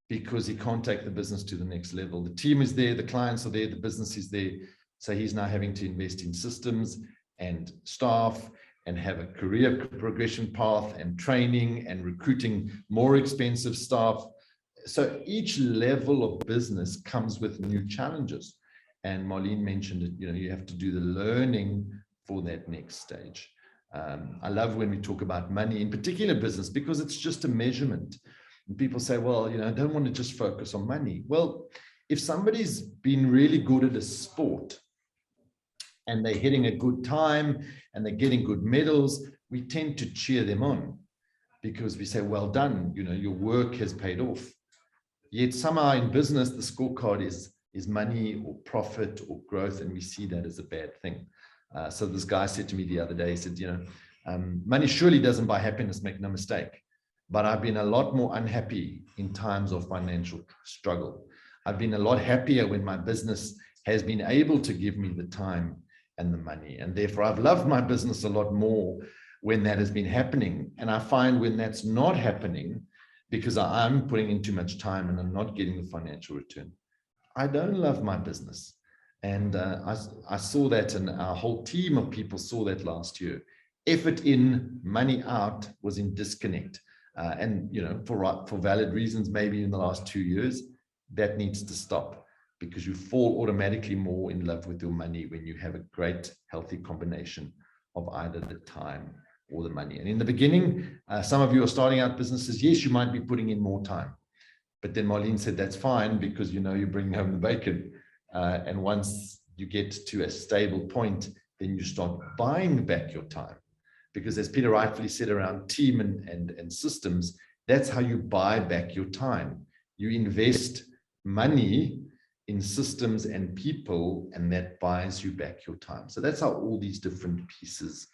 because he can't take the business to the next level. The team is there, the clients are there, the business is there. So he's now having to invest in systems and staff and have a career progression path and training and recruiting more expensive staff. So each level of business comes with new challenges. And Marlene mentioned it, you know, you have to do the learning for that next stage. I love when we talk about money, in particular business, because it's just a measurement. And people say, well, you know, I don't want to just focus on money. Well, if somebody's been really good at a sport and they're hitting a good time and they're getting good medals, we tend to cheer them on because we say, well done, you know, your work has paid off. Yet somehow in business, the scorecard is money or profit or growth, and we see that as a bad thing. So this guy said to me the other day, he said, you know, money surely doesn't buy happiness, make no mistake. But I've been a lot more unhappy in times of financial struggle. I've been a lot happier when my business has been able to give me the time and the money. And therefore, I've loved my business a lot more when that has been happening. And I find when that's not happening, because I'm putting in too much time and I'm not getting the financial return, I don't love my business. And I saw that, and our whole team of people saw that last year. Effort in, money out was in disconnect. And, you know, for valid reasons, maybe in the last 2 years, that needs to stop, because you fall automatically more in love with your money when you have a great, healthy combination of either the time or the money. And in the beginning, some of you are starting out businesses. Yes, you might be putting in more time, But then Marlene said, that's fine because you're bringing home the bacon. And once you get to a stable point, then you start buying back your time. Because as Peter rightfully said around team and systems, that's how you buy back your time. You invest money in systems and people, and that buys you back your time. So that's how all these different pieces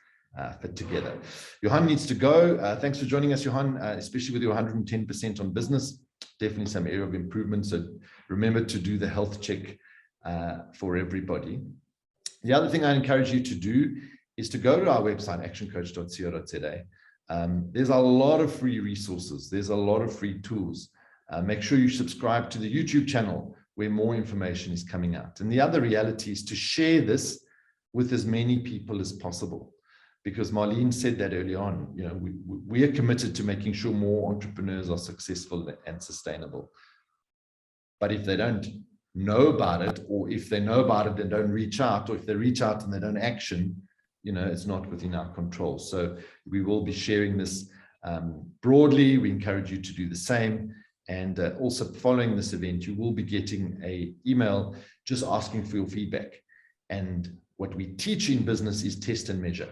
fit together. Johan needs to go. Thanks for joining us, Johan, especially with your 110% on business. Definitely some area of improvement. So remember to do the health check for everybody. The other thing I encourage you to do is to go to our website, actioncoach.co.za. There's a lot of free resources. There's a lot of free tools. Make sure you subscribe to the YouTube channel where more information is coming out. And the other reality is to share this with as many people as possible. Because Marlene said that early on, we are committed to making sure more entrepreneurs are successful and sustainable. But if they don't know about it, or if they know about it and don't reach out, or if they reach out and they don't action, it's not within our control. So we will be sharing this broadly. We encourage you to do the same. And also following this event, you will be getting an email just asking for your feedback. And what we teach in business is test and measure.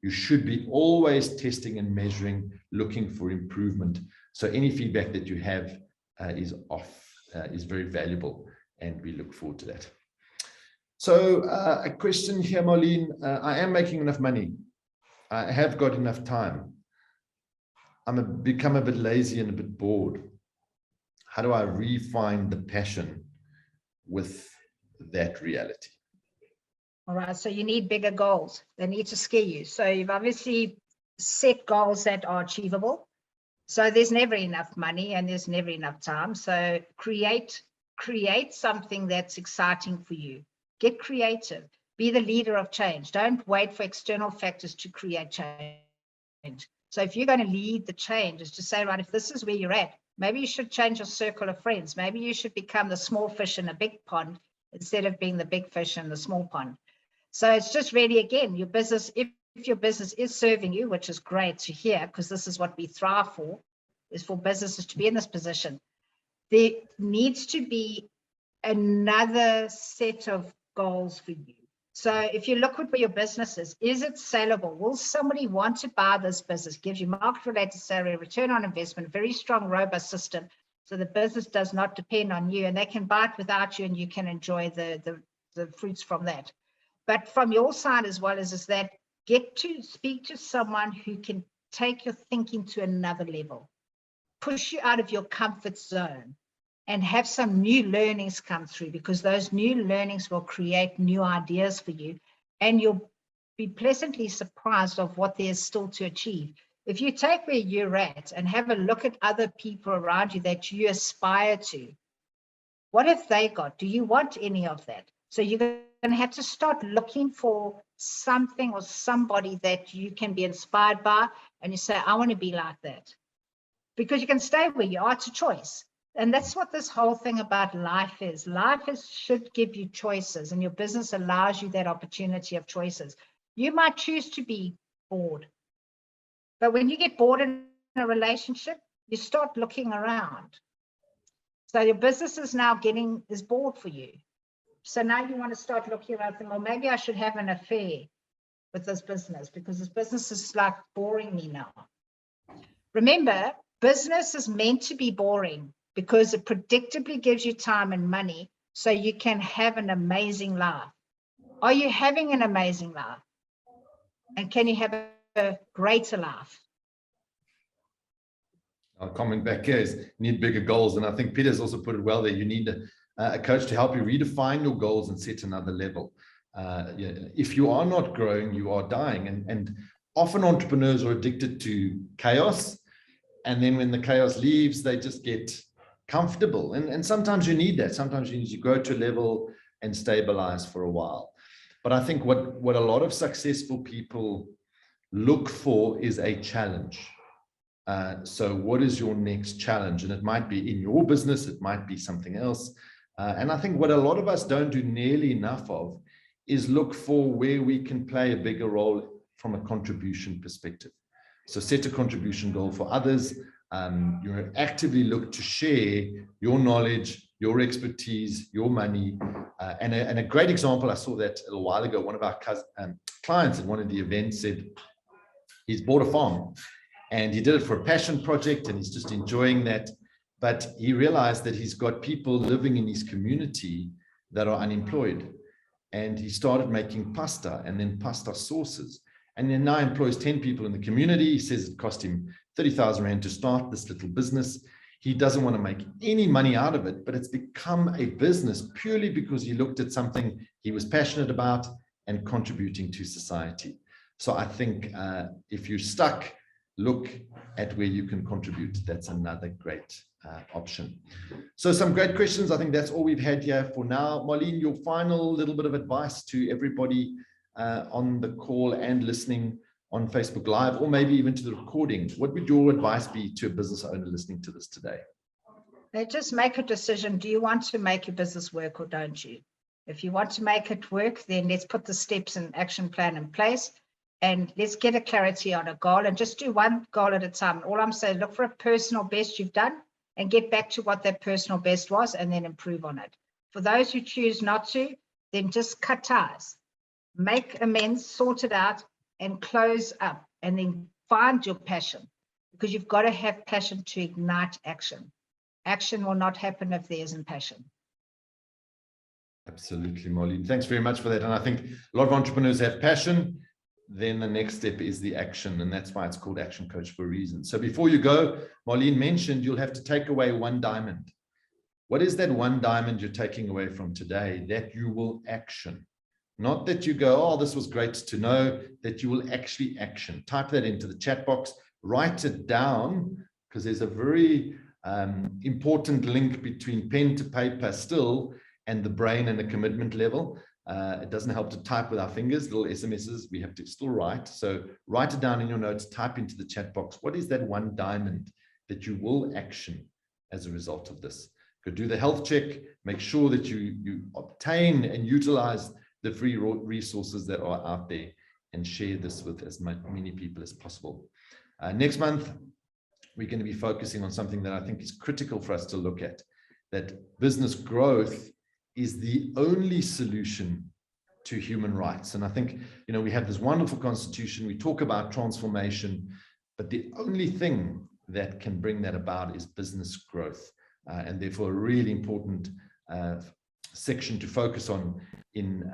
You should be always testing and measuring, looking for improvement. So any feedback that you have is very valuable, and we look forward to that. So a question here, Marlene. I am making enough money. I have got enough time. I'm become a bit lazy and a bit bored. How do I refine the passion with that reality? All right, so you need bigger goals. They need to scare you. So you've obviously set goals that are achievable. So there's never enough money and there's never enough time. So create something that's exciting for you. Get creative. Be the leader of change. Don't wait for external factors to create change. So if you're going to lead the change, is to say, right, if this is where you're at, maybe you should change your circle of friends. Maybe you should become the small fish in a big pond instead of being the big fish in the small pond. So it's just really, again, your business, if your business is serving you, which is great to hear, because this is what we thrive for, is for businesses to be in this position. There needs to be another set of goals for you. So if you look at where your business is it saleable? Will somebody want to buy this business? Gives you market-related salary, return on investment, very strong, robust system. So the business does not depend on you, and they can buy it without you, and you can enjoy the fruits from that. But from your side as well is that get to speak to someone who can take your thinking to another level, push you out of your comfort zone, and have some new learnings come through, because those new learnings will create new ideas for you, and you'll be pleasantly surprised of what there's still to achieve. If you take where you're at and have a look at other people around you that you aspire to, what have they got? Do you want any of that? So you're going to have to start looking for something or somebody that you can be inspired by, and you say, I want to be like that. Because you can stay where you are, it's a choice. And that's what this whole thing about life is. Should give you choices, and your business allows you that opportunity of choices. You might choose to be bored. But when you get bored in a relationship, you start looking around. So your business is now is bored for you. So now you want to start looking around, thinking, well, maybe I should have an affair with this business, because this business is like boring me now. Remember, business is meant to be boring because it predictably gives you time and money so you can have an amazing life. Are you having an amazing life? And can you have a greater life? Our comment back here is need bigger goals. And I think Peter's also put it well there. You need a coach to help you redefine your goals and set another level. If you are not growing, you are dying. And often entrepreneurs are addicted to chaos. And then when the chaos leaves, they just get comfortable. And sometimes you need that. Sometimes you need to grow to a level and stabilize for a while. But I think what a lot of successful people look for is a challenge. So what is your next challenge? And it might be in your business, it might be something else. And I think what a lot of us don't do nearly enough of is look for where we can play a bigger role from a contribution perspective. So set a contribution goal for others. You actively look to share your knowledge, your expertise, your money. And a great example, I saw that a little while ago, one of our clients at one of the events said he's bought a farm and he did it for a passion project and he's just enjoying that. But he realized that he's got people living in his community that are unemployed. And he started making pasta and then pasta sauces. And then now employs 10 people in the community. He says it cost him 30,000 Rand to start this little business. He doesn't want to make any money out of it, but it's become a business purely because he looked at something he was passionate about and contributing to society. So I think if you're stuck, look at where you can contribute. That's another great option. So some great questions. I think that's all we've had here for now. Marlene, your final little bit of advice to everybody on the call and listening on Facebook Live, or maybe even to the recording. What would your advice be to a business owner listening to this today? They just make a decision. Do you want to make your business work or don't you? If you want to make it work, then let's put the steps and action plan in place. And let's get a clarity on a goal and just do one goal at a time. All I'm saying, look for a personal best you've done and get back to what that personal best was and then improve on it. For those who choose not to, then just cut ties, make amends, sort it out and close up, and then find your passion, because you've got to have passion to ignite action. Action will not happen if there isn't passion. Absolutely, Marlene. Thanks very much for that. And I think a lot of entrepreneurs have passion. Then the next step is the action, and that's why it's called Action Coach for a reason. So before you go, Marlene mentioned you'll have to take away one diamond. What is that one diamond you're taking away from today that you will action? Not that you go, oh, this was great to know, that you will actually action. Type that into the chat box, write it down, because there's a very important link between pen to paper still and the brain and the commitment level. It doesn't help to type with our fingers, little SMSs, we have to still write. So write it down in your notes, type into the chat box. What is that one diamond that you will action as a result of this? Go do the health check, make sure that you obtain and utilize the free resources that are out there and share this with as many people as possible. Next month, we're going to be focusing on something that I think is critical for us to look at, that business growth is the only solution to human rights. And I think, you know, we have this wonderful constitution, we talk about transformation, but the only thing that can bring that about is business growth. And therefore a really important section to focus on in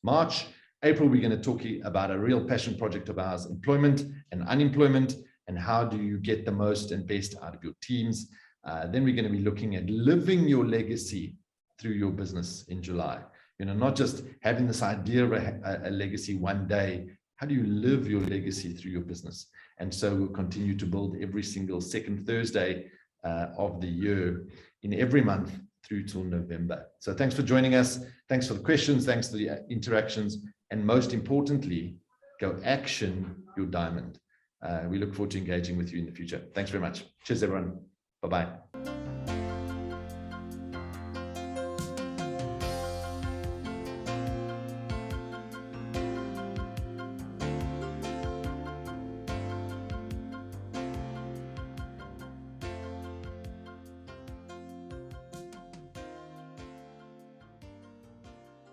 March. April, we're going to talk about a real passion project of ours, employment and unemployment, and how do you get the most and best out of your teams. Then we're going to be looking at living your legacy through your business in July. You know, not just having this idea of a legacy one day. How do you live your legacy through your business? And so we'll continue to build every single second Thursday of the year in every month through till November. So thanks for joining us. Thanks for the questions. Thanks for the interactions. And most importantly, go action your diamond. We look forward to engaging with you in the future. Thanks very much. Cheers, everyone. Bye-bye.